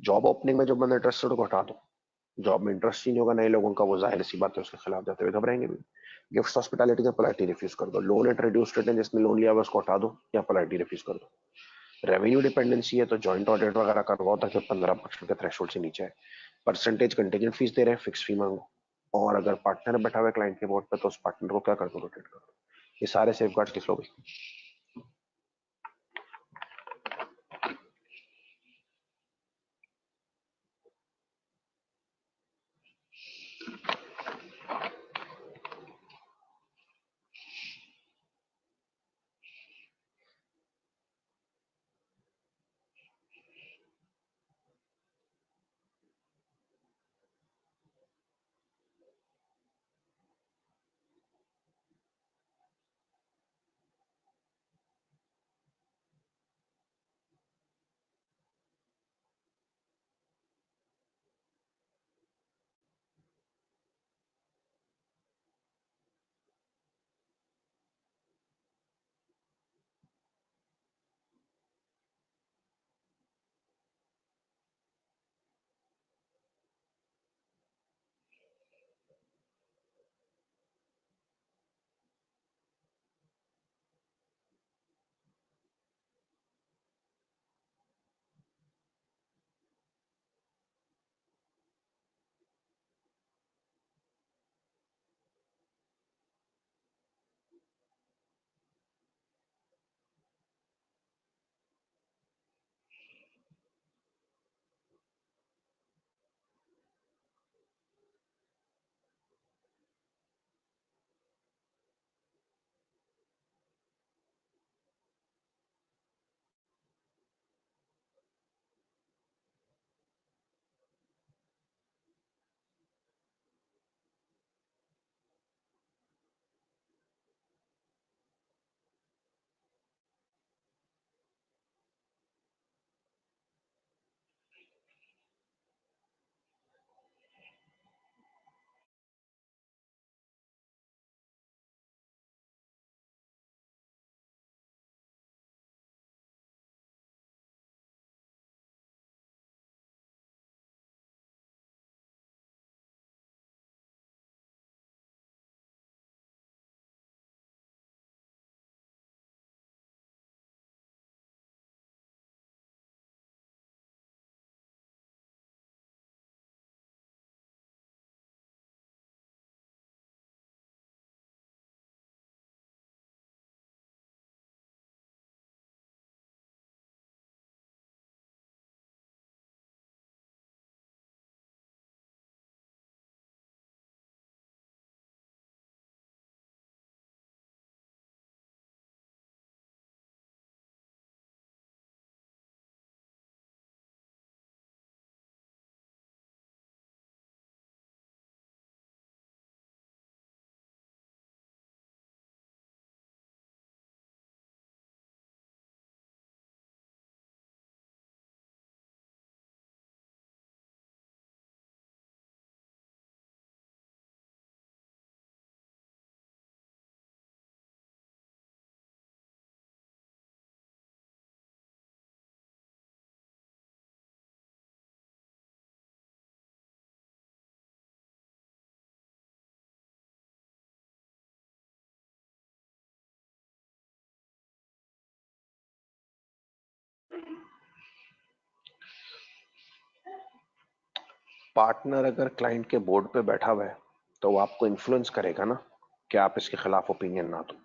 जॉब ओपनिंग में जो बंदा इंटरेस्टेड को हटा दो, जॉब में इंटरेस्ट ही नहीं होगा नए लोगों का, वो जाहिर सी बात है उसके खिलाफ जाते हुए घबराएंगे भी। गिफ्ट हॉस्पिटैलिटी का पोलाइटली रिफ्यूज कर दो। लोन इंट्रोड्यूस रिटर्न, जिसने लोन लिया हुआ उसको हटा दो या पोलाइटली रिफ्यूज कर दो। रेवेन्यू डिपेंडेंसी है तो जॉइंट ऑडिट वगैरह करवाओ ताकि 15% के थ्रेशोल्ड से नीचे है। परसेंटेज कंटेजेंट फीस दे रहे हैं, फिक्स फी मांगो। और अगर पार्टनर बैठा हुआ है क्लाइंट के बोर्ड पे, तो उस पार्टनर को क्या कर दो? रोटेट कर दो। ये सारे सेफगार्ड्स लिख लो भाई। पार्टनर अगर क्लाइंट के बोर्ड पे बैठा हुआ है तो वो आपको इन्फ्लुएंस करेगा ना कि आप इसके खिलाफ ओपिनियन ना दो,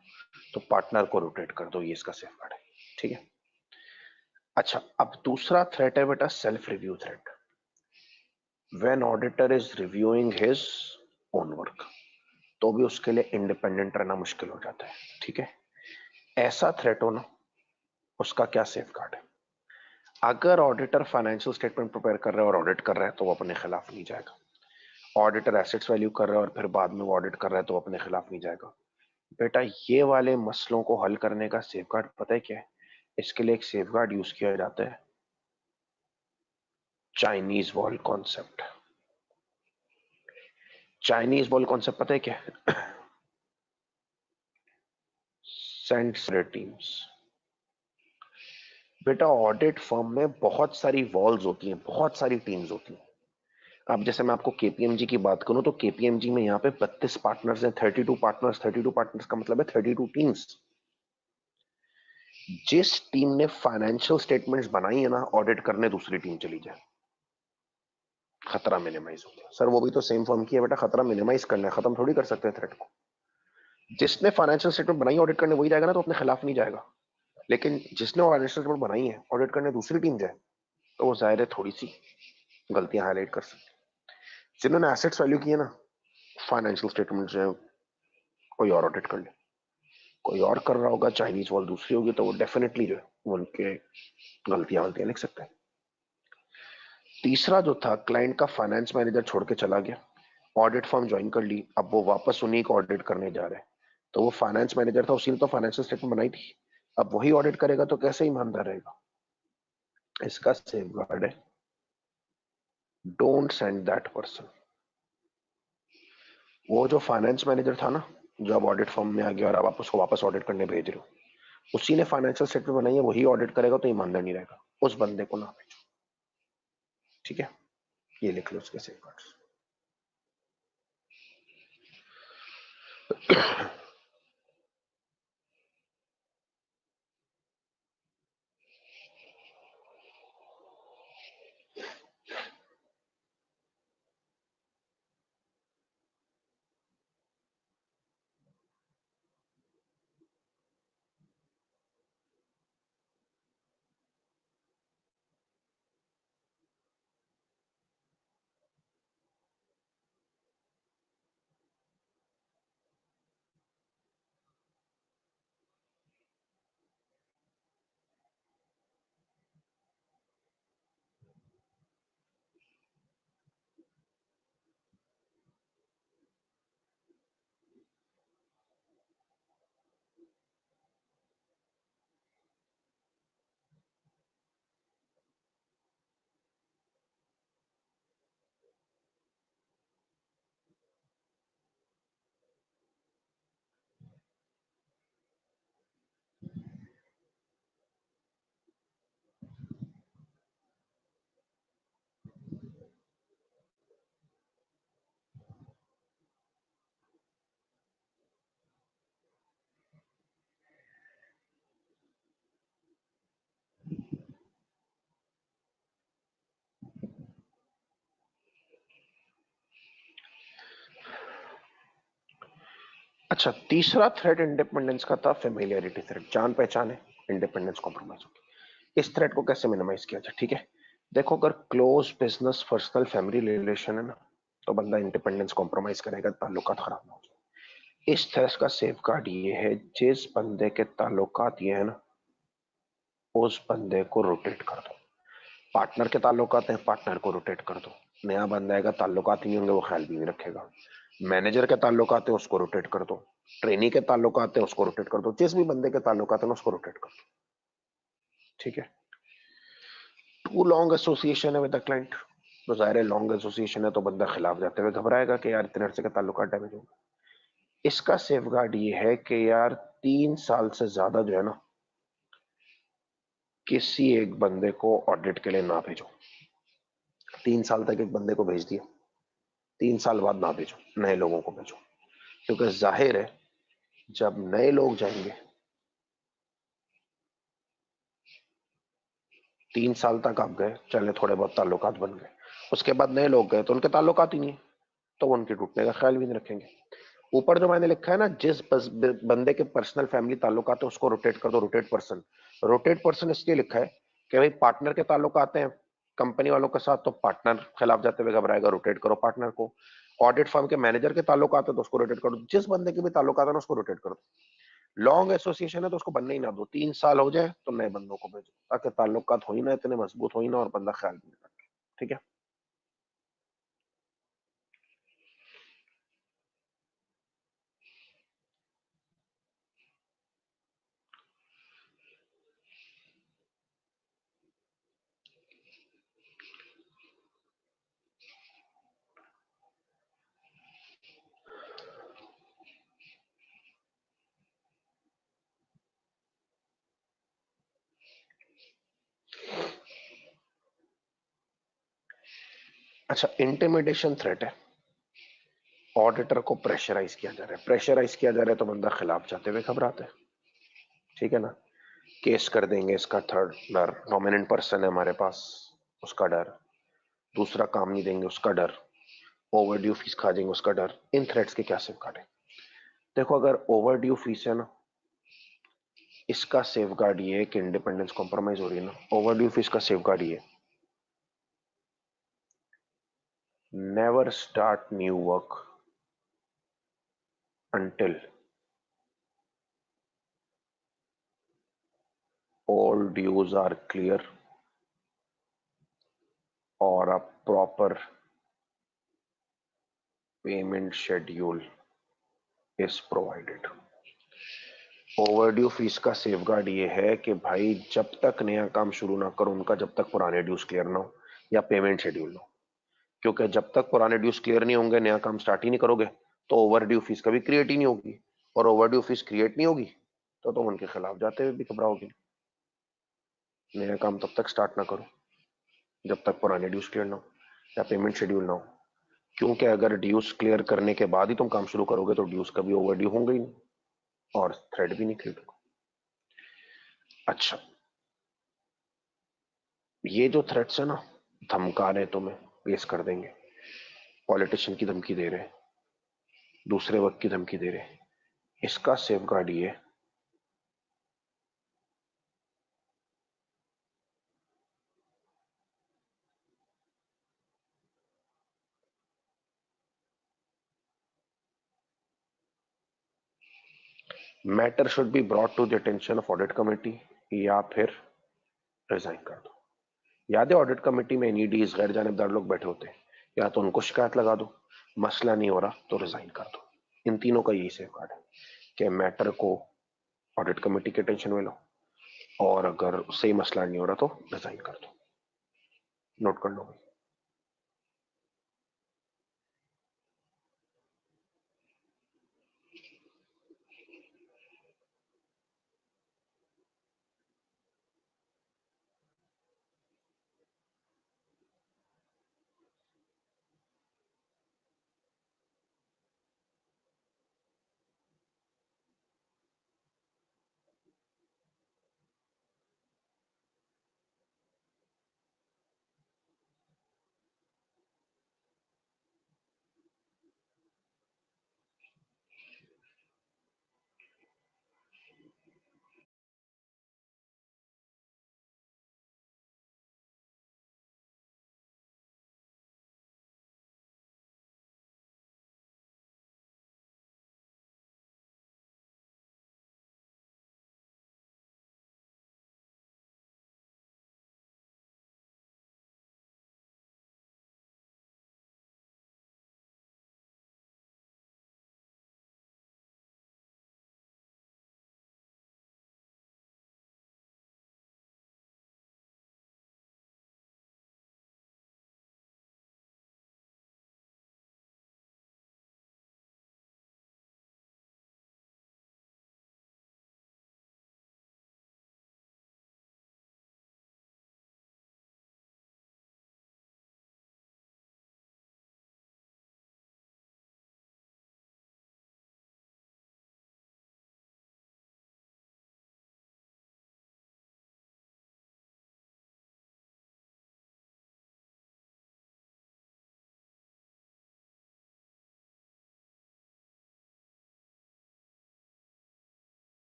तो पार्टनर को रोटेट कर दो, ये इसका सेफगार्ड है। ठीक है। अच्छा, अब दूसरा थ्रेट है बेटा self review threat. When auditor is reviewing his own work, तो भी उसके लिए इंडिपेंडेंट रहना मुश्किल हो जाता है। ठीक है। ऐसा थ्रेट हो ना, उसका क्या सेफगार्ड है? अगर ऑडिटर फाइनेंशियल स्टेटमेंट प्रिपेयर कर रहा है और ऑडिट कर रहा है तो वो अपने खिलाफ नहीं जाएगा। ऑडिटर एसेट्स वैल्यू कर रहा है और फिर बाद में वो ऑडिट कर रहा है तो वो अपने खिलाफ नहीं जाएगा। बेटा ये वाले मसलों को हल करने का सेफगार्ड पता है क्या है? इसके लिए एक सेफगार्ड यूज किया जाता है, Chinese wall concept. Chinese wall concept पता है क्या है? Central teams. बेटा ऑडिट फर्म में बहुत सारी वॉल्स होती हैं, बहुत सारी टीम्स होती हैं। अब जैसे मैं आपको केपीएमजी की बात करूं तो केपीएमजी में यहाँ पे 32 पार्टनर्स हैं, 32 पार्टनर्स। 32 पार्टनर्स का मतलब है 32 टीम्स। जिस टीम ने फाइनेंशियल स्टेटमेंट्स बनाई है ना, ऑडिट करने दूसरी टीम चली जाए, खतरा मिनिमाइज हो गया। सर वो भी तो सेम फर्म की है बेटा, खतरा मिनिमाइज करना है, खत्म थोड़ी कर सकते हैं थ्रेट को। जिसने फाइनेंशियल स्टेटमेंट बनाई ऑडिट करने वही जाएगा ना, तो अपने खिलाफ नहीं जाएगा। लेकिन जिसने फाइनेंशियल स्टेटमेंट बनाई है ऑडिट करने दूसरी टीम जाए, तो वो जाहिर है थोड़ी सी गलतियां हाईलाइट कर सकते हैं। जिन्होंने एसेट्स वैल्यू किए ना, फाइनेंशियल स्टेटमेंट जो है कोई और ऑडिट कर ले, कोई और कर रहा होगा, चाइनीज वॉल दूसरी होगी, तो वो डेफिनेटली जो है वो उनके गलतियां वलतियां लिख सकते हैं। तीसरा जो था, क्लाइंट का फाइनेंस मैनेजर छोड़ के चला गया, ऑडिट फर्म ज्वाइन कर ली, अब वो वापस उन्हीं को ऑडिट करने जा रहे हैं। तो वो फाइनेंस मैनेजर था, उसी ने तो फाइनेंशियल स्टेटमेंट बनाई थी, अब वही ऑडिट करेगा तो कैसे ईमानदार रहेगा? इसका सेफगार्ड है, डोंट सेंड दैट पर्सन। वो जो फाइनेंस मैनेजर था ना, जो अब ऑडिट फर्म में आ गया और अब आप उसको वापस ऑडिट करने भेज रहे हो, उसी ने फाइनेंशियल स्टेटमेंट बनाई है, वही ऑडिट करेगा तो ईमानदार नहीं रहेगा, उस बंदे को ना भेजो। ठीक है, ये लिख लो उसके सेफगार्ड्स। अच्छा, तीसरा थ्रेट इंडिपेंडेंस का था फेमिलियरिटी थ्रेट, जान पहचान है, इंडिपेंडेंस कॉम्प्रोमाइज होगी। इस थ्रेट को कैसे मिनिमाइज किया जाए? ठीक है, देखो अगर close business personal family relation है ना, तो बंदा इंडिपेंडेंस कॉम्प्रोमाइज करेगा, ताल्लुकात खराब ना हो जाए। इस थ्रेट का सेफगार्ड ये है, जिस बंदे के ताल्लुकात ये है ना, उस बंदे को रोटेट कर दो। पार्टनर के ताल्लुकात हैं, पार्टनर को रोटेट कर दो। नया बंदा आएगा, ताल्लुकात नहीं होंगे, वो ख्याल भी नहीं रखेगा। मैनेजर के ताल्लुकात है, उसको रोटेट कर दो। ट्रेनी के ताल्लुकात है, उसको रोटेट कर दो। जिस भी बंदे के ताल्लुकात है ना, उसको रोटेट कर दो। ठीक है। टू लॉन्ग एसोसिएशन है विद द क्लाइंट, तो जाहिर है लॉन्ग एसोसिएशन है तो बंदा खिलाफ जाते हुए घबराएगा कि यार इतने अरसे का ताल्लुकात डैमेज होगा। इसका सेफगार्ड ये है कि यार 3 साल से ज्यादा जो है ना, किसी एक बंदे को ऑडिट के लिए ना भेजो। 3 साल तक एक बंदे को भेज दिया, 3 साल बाद ना भेजो, नए लोगों को भेजो। क्योंकि जाहिर है जब नए लोग जाएंगे 3 साल तक आप गए, चले थोड़े बहुत ताल्लुकात बन गए, उसके बाद नए लोग गए तो उनके ताल्लुकात ही नहीं है, तो वो उनके टूटने का ख्याल भी नहीं रखेंगे। ऊपर जो मैंने लिखा है ना, बंदे के पर्सनल फैमिली ताल्लुकात है उसको रोटेट कर दो, रोटेट पर्सन। रोटेट पर्सन इसलिए लिखा है कि भाई पार्टनर के ताल्लुकात हैं कंपनी वालों के साथ, तो पार्टनर खिलाफ जाते हुए घबराएगा, रोटेट करो पार्टनर को। ऑडिट फर्म के मैनेजर के ताल्लुकात है तो उसको रोटेट करो, जिस बंदे के भी ताल्लुकात है ना उसको रोटेट करो। लॉन्ग एसोसिएशन है तो उसको बनने ही ना दो, 3 साल हो जाए तो नए बंदों को भेजो, ताकि ताल्लुकात हो ही ना, इतने मजबूत हो ही ना और बंदा ख्याल भी नहीं रखे। ठीक है। अच्छा, इंटिमिडेशन थ्रेट है, ऑडिटर को प्रेशराइज किया जा रहा है, प्रेशराइज किया जा रहा है तो बंदा खिलाफ जाते हुए घबराता है। ठीक है ना। केस कर देंगे इसका थर्ड डर, डोमिनेंट पर्सन है हमारे पास उसका डर, दूसरा काम नहीं देंगे उसका डर, ओवर ड्यू फीस खा जाएंगे उसका डर। इन थ्रेट्स के क्या सेफ गार्ड है? देखो, अगर ओवर ड्यू फीस है ना, इसका सेफ गार्ड ये है कि इंडिपेंडेंस कॉम्प्रोमाइज हो रही है ना, ओवर ड्यू फीस का सेफ गार्ड ये, never start new work until all dues are clear or a proper payment schedule is provided। Overdue fees का सेफगार्ड ये है कि भाई जब तक नया काम शुरू ना करो उनका, जब तक पुराने ड्यूज क्लियर ना हो या पेमेंट शेड्यूल ना हो, क्योंकि जब तक पुराने ड्यूज क्लियर नहीं होंगे, नया काम स्टार्ट ही नहीं करोगे, तो ओवरड्यू फीस कभी क्रिएट ही नहीं होगी, और ओवरड्यू फीस क्रिएट नहीं होगी तो तुम उनके खिलाफ जाते हुए भी घबराओगे। नया काम तब तक स्टार्ट ना करो जब तक पुराने ड्यूज क्लियर ना हो या पेमेंट शेड्यूल ना हो, क्योंकि अगर ड्यूज क्लियर करने के बाद ही तुम काम शुरू करोगे तो ड्यूज कभी ओवरड्यू होंगे ही नहीं और थ्रेड भी नहीं क्लियर होगा। अच्छा, ये जो थ्रेट्स है ना, धमका रहे तुम्हें, पेश कर देंगे, पॉलिटिशियन की धमकी दे रहे, दूसरे वक्त की धमकी दे रहे, इसका सेफ गार्ड ये, matter should be brought to the attention of audit committee, या फिर रिजाइन कर दो। याद है ऑडिट कमेटी में एनईडीज गैर जानिबदार लोग बैठे होते हैं, या तो उनको शिकायत लगा दो, मसला नहीं हो रहा तो रिजाइन कर दो। इन तीनों का यही सेफ गार्ड है कि मैटर को ऑडिट कमेटी के टेंशन में लो, और अगर सही मसला नहीं हो रहा तो रिजाइन कर दो। नोट कर लो।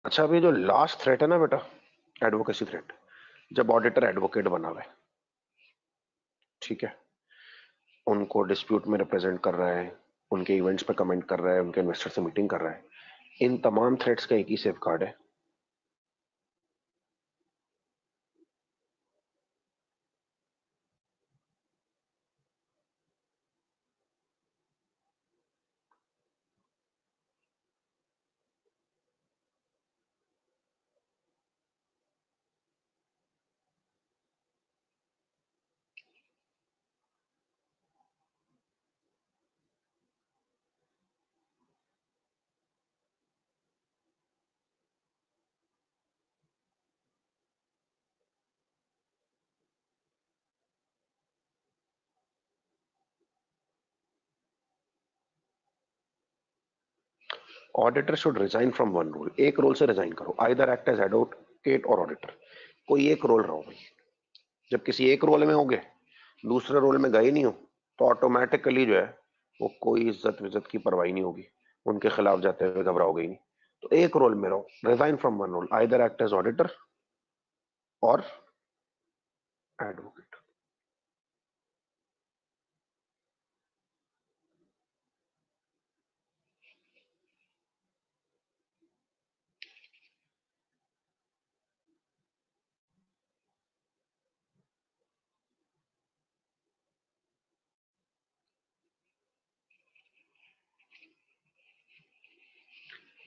अच्छा, अभी जो लास्ट थ्रेट है ना बेटा, एडवोकेसी थ्रेट, जब ऑडिटर एडवोकेट बना हुआ है, ठीक है, उनको डिस्प्यूट में रिप्रेजेंट कर रहा है, उनके इवेंट्स पे कमेंट कर रहा है, उनके इन्वेस्टर से मीटिंग कर रहा है, इन तमाम थ्रेट्स का एक ही सेफ गार्ड है, auditor should resign from one role, एक रोल से रिजाइन करो, आइदर एक्ट एज एडवोकेट और ऑडिटर, कोई एक रोल रहो भाई। जब किसी एक रोल में होगे, दूसरे रोल में गए नहीं हो, तो ऑटोमेटिकली जो है वो कोई इज्जत विज्जत की परवाही नहीं होगी, उनके खिलाफ जाते हुए घबराओगे ही नहीं। तो एक रोल में रहो, resign from one role, either act as auditor और एडवोकेट।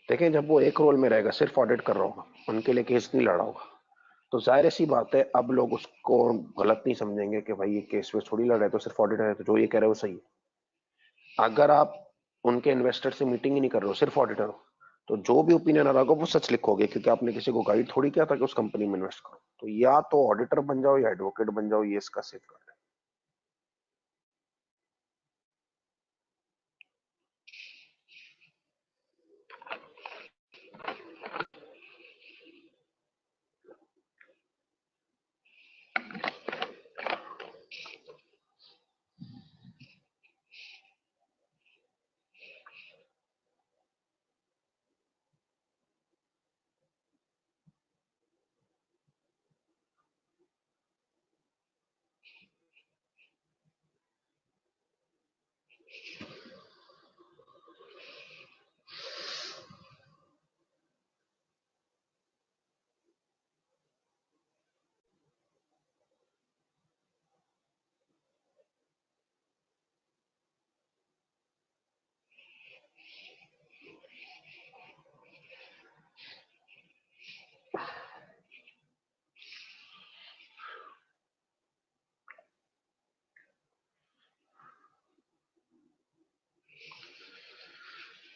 देखें, जब वो एक रोल में रहेगा, सिर्फ ऑडिट कर रहा होगा, उनके लिए केस नहीं लड़ा होगा, तो जाहिर सी बात है अब लोग उसको गलत नहीं समझेंगे कि भाई ये केस वेस थोड़ी लड़ रहा है, तो सिर्फ ऑडिटर है, तो जो ये कह रहे हो सही है। अगर आप उनके इन्वेस्टर से मीटिंग ही नहीं कर रहे हो, सिर्फ ऑडिटर हो, तो जो भी ओपिनियन आ रहा होगा वो सच लिखोगे, क्योंकि आपने किसी को गाइड थोड़ी किया था कि उस कंपनी में इन्वेस्ट करो। तो या तो ऑडिटर बन जाओ या एडवोकेट बन जाओ, ये इसका सेफ गार्ड है।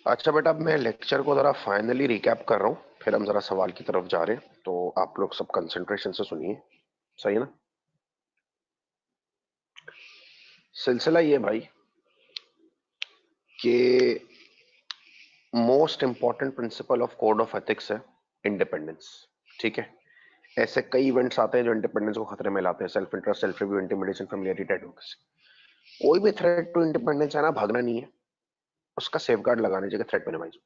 अच्छा बेटा, अब मैं लेक्चर को जरा फाइनली रिकैप कर रहा हूँ, फिर हम जरा सवाल की तरफ जा रहे हैं, तो आप लोग सब कंसंट्रेशन से सुनिए, सही है ना। सिलसिला ये भाई कि most important principle of code of ethics है इंडिपेंडेंस, ठीक है। ऐसे कई इवेंट्स आते हैं जो इंडिपेंडेंस को खतरे में लाते हैं, self interest, self review, intimidation, familiarity, advocacy. कोई भी थ्रेट टू इंडिपेंडेंस है ना, भागना नहीं है, उसका सेफ गार्ड लगाने चाहिए, थ्रेट मिनिमाइज।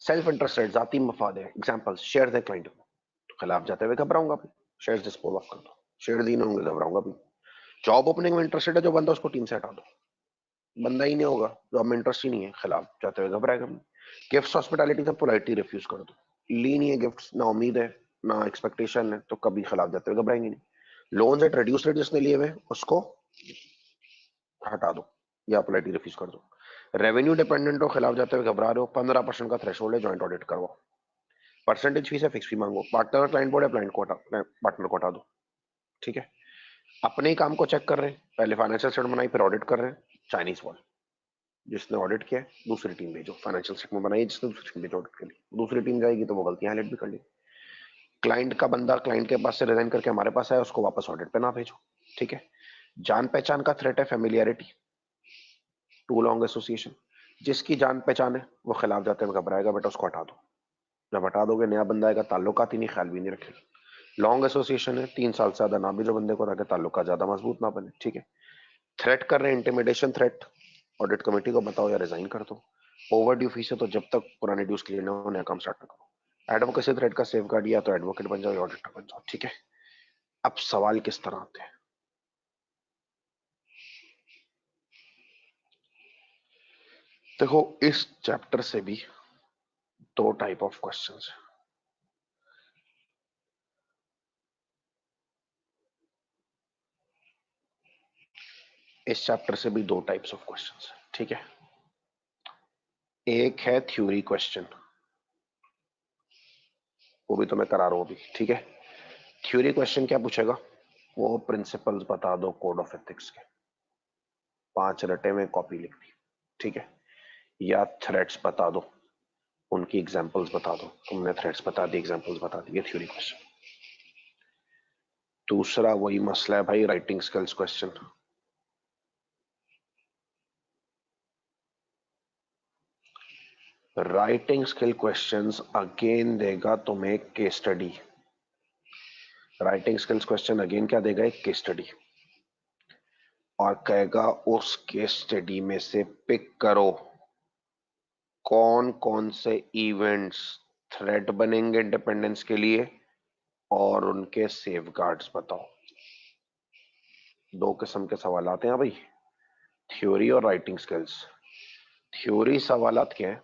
सेल्फ इंटरेस्ट है, जाती मफाद है, एग्जाम्पल शेयर दे क्लाइंट को, तो खिलाफ जाते हुए घबराऊंगा भी, शेयर डिस्पोज ऑफ कर दो, शेयर ही नहीं होंगे, घबराऊंगा भी। जॉब ओपनिंग में इंटरेस्टेड है जो बंदा, उसको टीम से हटा दो, बंदा ही नहीं होगा, जॉब में इंटरेस्ट ही नहीं है, खिलाफ जाते हुए घबराएगा भी। गिफ्ट हॉस्पिटैलिटी का पोलाइटली रिफ्यूज कर दो, ली नहीं है गिफ्ट, ना उम्मीद है ना एक्सपेक्टेशन है, तो कभी खिलाफ जाते हुए घबराएंगे नहीं। लोन एट रिड्यूस रेट जिसने लिए हुए उसको हटा दो या पोलाइटली रिफ्यूज कर दो। रेवेन्यू डिपेंडेंट हो, खिलाफ जाते हुए घबरा रहे हो, 15% का थ्रेशोल्ड है, जॉइंट ऑडिट करवाओ। परसेंटेज फीस है, फिक्स फी मांगो, पार्टनर क्लाइंट बोर्ड है, क्लाइंट को हटा, पार्टनर को हटा दो, ठीक है। अपने ही काम को चेक कर रहे हैं, पहले फाइनेंशियल स्टेटमेंट बनाई, फिर ऑडिट कर रहे हैं, चाइनीज वॉल, जिसने ऑडिट किया है दूसरी टीम भेजो, फाइनेंशियल स्टेटमेंट बनाई जिसने दूसरी टीम भेजो ऑडिट के लिए, दूसरी टीम जाएगी तो वो गलतियां हाईलाइट भी कर ली। क्लाइंट का बंदा क्लाइंट के पास से रिजाइन करके हमारे पास आया, उसको वापस ऑडिट पे ना भेजो, ठीक है। जान पहचान का थ्रेट है, फेमिलियरिटी, टू लॉन्ग एसोसिएशन, जिसकी जान पहचान है वो खिलाफ जाते हुए घबराएगा, बेटा उसको हटा दो। जब हटा दोगे, नया बंदा आएगा, ताल्लुकात ही नहीं, ख्याल भी नहीं रखेगा। लॉन्ग एसोसिएशन है, 3 साल से ज्यादा ना भेजो बंदे को, ताकि ताल्लुका ज्यादा मजबूत ना बने, ठीक है। थ्रेट कर रहे हैं, इंटिमिडेशन थ्रेट, ऑडिट कमेटी को बताओ या रिजाइन कर दो। ओवर ड्यू फीस है, तो जब तक पुराने ड्यूज क्लियर ना हो, नया काम स्टार्ट ना करो। एडवोकेसी थ्रेड का सेफ गार्ड, या तो एडवोकेट बन जाओ या ऑडिटर बन जाओ, ठीक है। अब सवाल किस तरह आते हैं, देखो इस चैप्टर से भी दो टाइप ऑफ क्वेश्चंस है। इस चैप्टर से भी दो टाइप्स ऑफ क्वेश्चंस है, ठीक है। एक है थ्योरी क्वेश्चन, वो भी तो मैं करा रहा हूं अभी, ठीक है। थ्योरी क्वेश्चन क्या पूछेगा, वो प्रिंसिपल्स बता दो कोड ऑफ एथिक्स के, 5 रटे में कॉपी लिख दी, ठीक है। या थ्रेड्स बता दो, उनकी एग्जांपल्स बता दो, तुमने थ्रेड्स बता दी, एग्जांपल्स बता दी, ये थ्योरी क्वेश्चन। दूसरा वही मसला है भाई, writing skills question. Writing skill questions again देगा तुम्हें case study. Writing skills question again क्या देगा, एक केस स्टडी, और कहेगा उस केस स्टडी में से पिक करो कौन कौन से इवेंट्स थ्रेट बनेंगे इंडिपेंडेंस के लिए, और उनके सेफगार्ड्स बताओ। दो किस्म के सवाल आते हैं भाई, थ्योरी और राइटिंग स्किल्स। थ्योरी सवालात क्या है,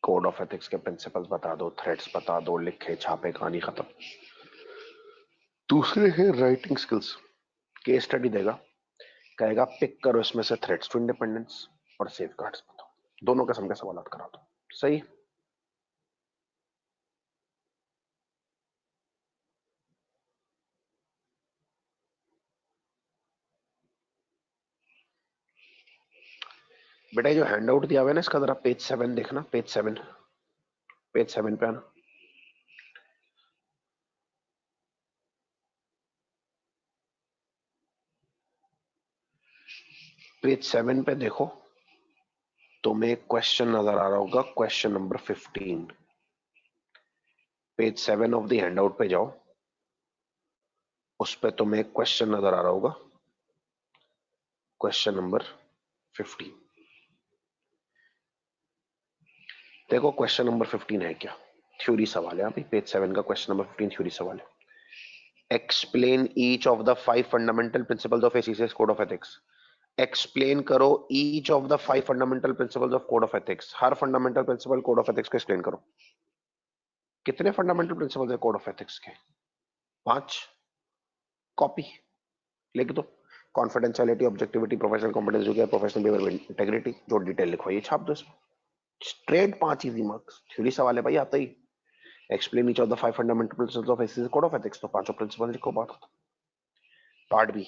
कोड ऑफ एथिक्स के प्रिंसिपल्स बता दो, थ्रेट्स बता दो, लिखे छापे कहानी खत्म। दूसरे है राइटिंग स्किल्स, केस स्टडी देगा, कहेगा पिक करो इसमें से थ्रेट्स टू इंडिपेंडेंस और सेफगार्ड्स बताओ। दोनों किस्म के सवाल करा दो, सही। बेटा जो हैंड आउट दिया हुआ है ना, इसका जरा पेज 7 देखना, पेज 7, पेज 7 पे आना। पेज 7 पे देखो, तुम्हें एक क्वेश्चन नजर आ रहा होगा, question number 15। Page 7 of the hand out पे जाओ, उस पे तुम्हें एक क्वेश्चन नजर आ रहा होगा, क्वेश्चन नंबर 15। देखो क्वेश्चन नंबर 15 है क्या, थ्योरी सवाल है अभी, पेज 7 का क्वेश्चन नंबर 15 थ्योरी सवाल है। Explain each of the 5 fundamental principles of ACCA's code of ethics. Explain करो each of the 5 fundamental principles of code of ethics, हर fundamental principle code of ethics को एक्सप्लेन करो। कितने फंडामेंटल प्रिंसिपल्स है कोड ऑफ एथिक्स के, 5। कॉपी लिख दो, कॉन्फिडेंशियलिटी, ऑब्जेक्टिविटी, प्रोफेशनल कॉम्पिटेंस, जो क्या प्रोफेशनल बिहेवियर, इंटेग्रिटी, जो डिटेल लिखवाइए छाप दो इसमें, स्ट्रेट 5 इजी मार्क्स। थ्योरी सवाल है भाई, आता ही। Explain each of the 5 fundamental principles of ACCA's code of ethics, तो पांचों प्रिंसिपल लिखो, बात खत्म। Part B,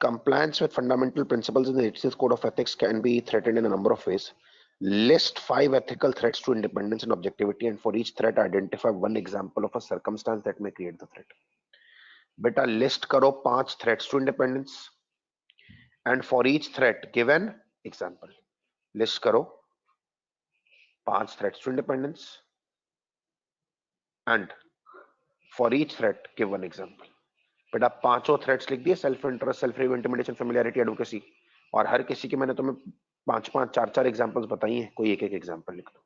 compliance with fundamental principles in the HCS Code of Ethics can be threatened in a number of ways. List 5 ethical threats to independence and objectivity, and for each threat, identify one example of a circumstance that may create the threat. बेटा लिस्ट करो 5 threats to independence, and for each threat give an example. List करो 5 threats to independence, and for each threat give one example. बेटा पांचों थ्रेट्स लिख दिए, self interest, self review, intimidation, familiarity, advocacy, और हर किसी की मैंने तुम्हें 5-5, 4-4 एग्जांपल्स बताई हैं, कोई एक एक एग्जांपल लिख दो।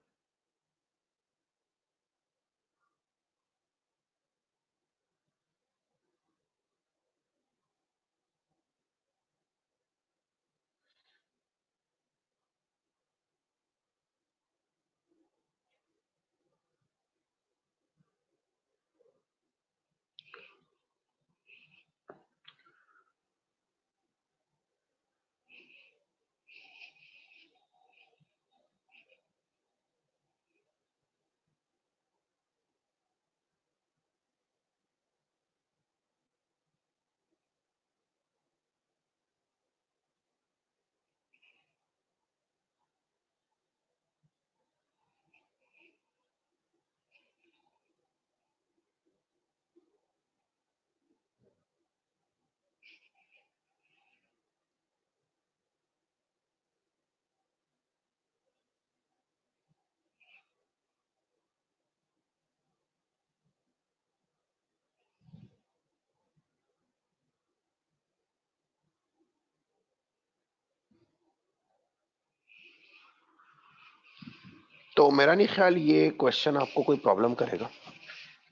तो मेरा नहीं ख्याल ये क्वेश्चन आपको कोई प्रॉब्लम करेगा।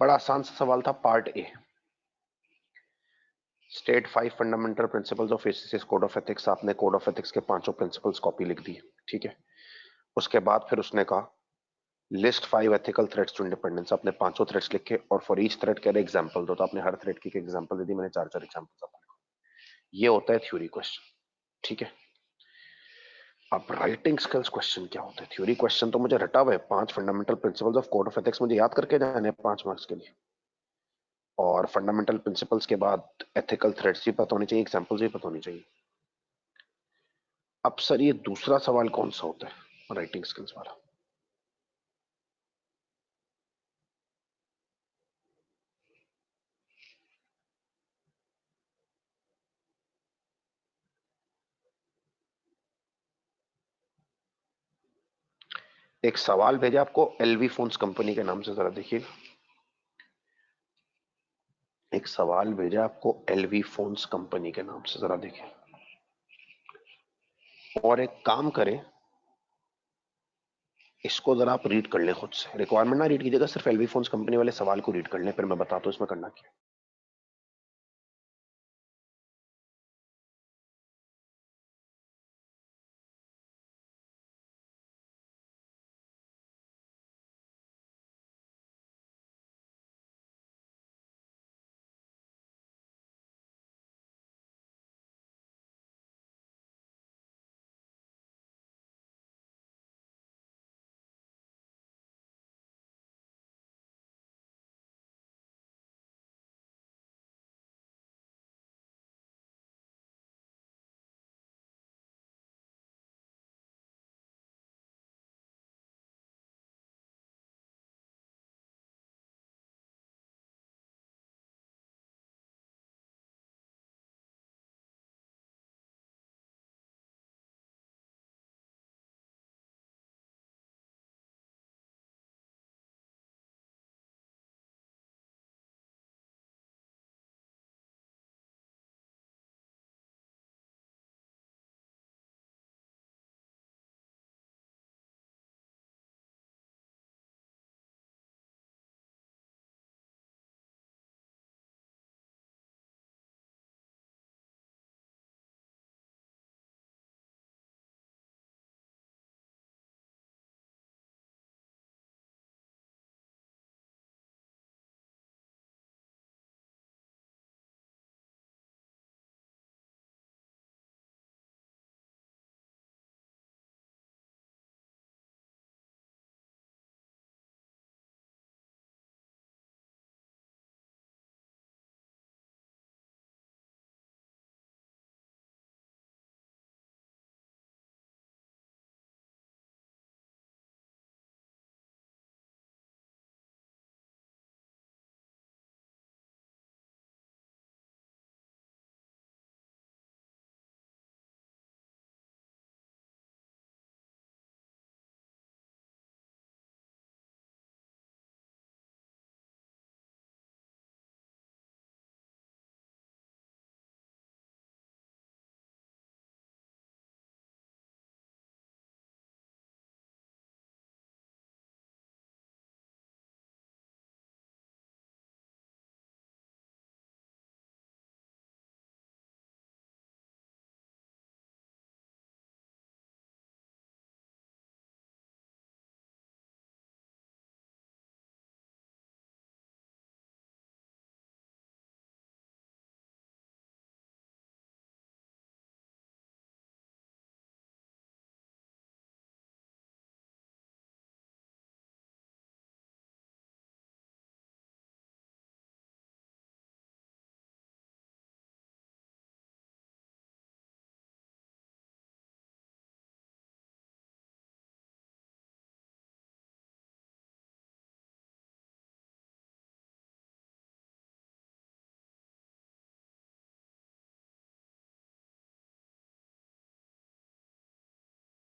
बड़ा आसान सा सवाल था, part A. State 5 fundamental principles of ACCA's code of ethics. आपने कोड ऑफ एथिक्स के पांचों प्रिंसिपल्स कॉपी लिख दी, ठीक है। उसके बाद फिर उसने कहा list 5 ethical threats to independence. आपने पांचों थ्रेट्स लिखे और फॉर ईच थ्रेट कह रहे एग्जांपल दो, तो आपने हर थ्रेट की एक एग्जांपल दे दी। मैंने चार चार एग्जांपल्स आपको लिखा। ये होता है थ्योरी क्वेश्चन, ठीक है। अब राइटिंग स्किल्स क्वेश्चन क्या होता है? थ्योरी क्वेश्चन तो मुझे रटा हुआ है, 5 fundamental principles of code of ethics मुझे याद करके जाने 5 मार्क्स के लिए। और फंडामेंटल प्रिंसिपल्स के बाद एथिकल थ्रेड्स भी पता होनी चाहिए, एग्जांपल्स भी पता होनी चाहिए। अब सर ये दूसरा सवाल कौन सा होता है राइटिंग स्किल्स वाला? एक सवाल भेजा आपको एलवी फोन्स कंपनी के नाम से, जरा देखिए। एक सवाल भेजा आपको एलवी फोन्स कंपनी के नाम से, जरा देखिए। और एक काम करें, इसको जरा आप रीड कर लें खुद से। रिक्वायरमेंट ना रीड कीजिएगा, सिर्फ एलवी फोन्स कंपनी वाले सवाल को रीड कर लें, फिर मैं बताता हूं इसमें करना क्या।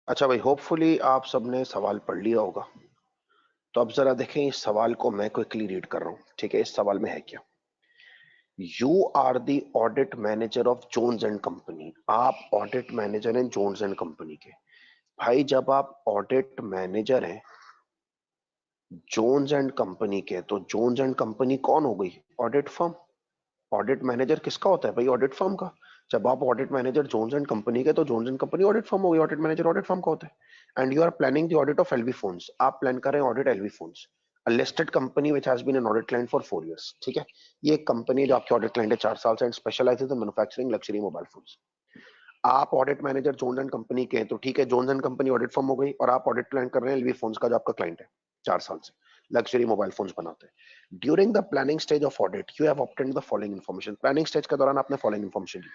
अच्छा भाई, होपफुली आप सबने सवाल पढ़ लिया होगा। तो अब जरा देखें इस सवाल को, मैं क्विकली रीड कर रहा हूं, ठीक है। इस सवाल में है क्या? You are the audit manager of Jones and company. आप ऑडिट मैनेजर हैं जोन्स एंड कंपनी के। भाई जब आप ऑडिट मैनेजर हैं जोन्स एंड कंपनी के, तो जोन्स एंड कंपनी कौन हो गई? Audit firm. ऑडिट मैनेजर किसका होता है भाई? ऑडिट फर्म का। जब आप audit manager Jones and company के, तो Jones and company audit firm हो गई, ऑडिट मैनेजर ऑडिट फर्म का होता है। And you are planning the audit of LV Phones, आप प्लान कर रहे हैं audit LV Phones, a listed company which has been an audit client for 4 years। ठीक है, ये एक कंपनी है जो आपकी ऑडिट क्लाइंट है 4 साल से, and specialises in manufacturing luxury mobile phones. आप audit manager Jones and company के हैं, तो ठीक है, Jones and company audit firm हो गई, और आप ऑडिट प्लान कर रहे हैं एलवी फोन्स का, जो आपका क्लाइंट है 4 साल से, लग्जरी मोबाइल फोन्स बनाते हैं। During the planning stage of audit you have obtained the following information. Planning stage के दौरान आपने फॉलोइंग इन्फॉर्मेशन ली।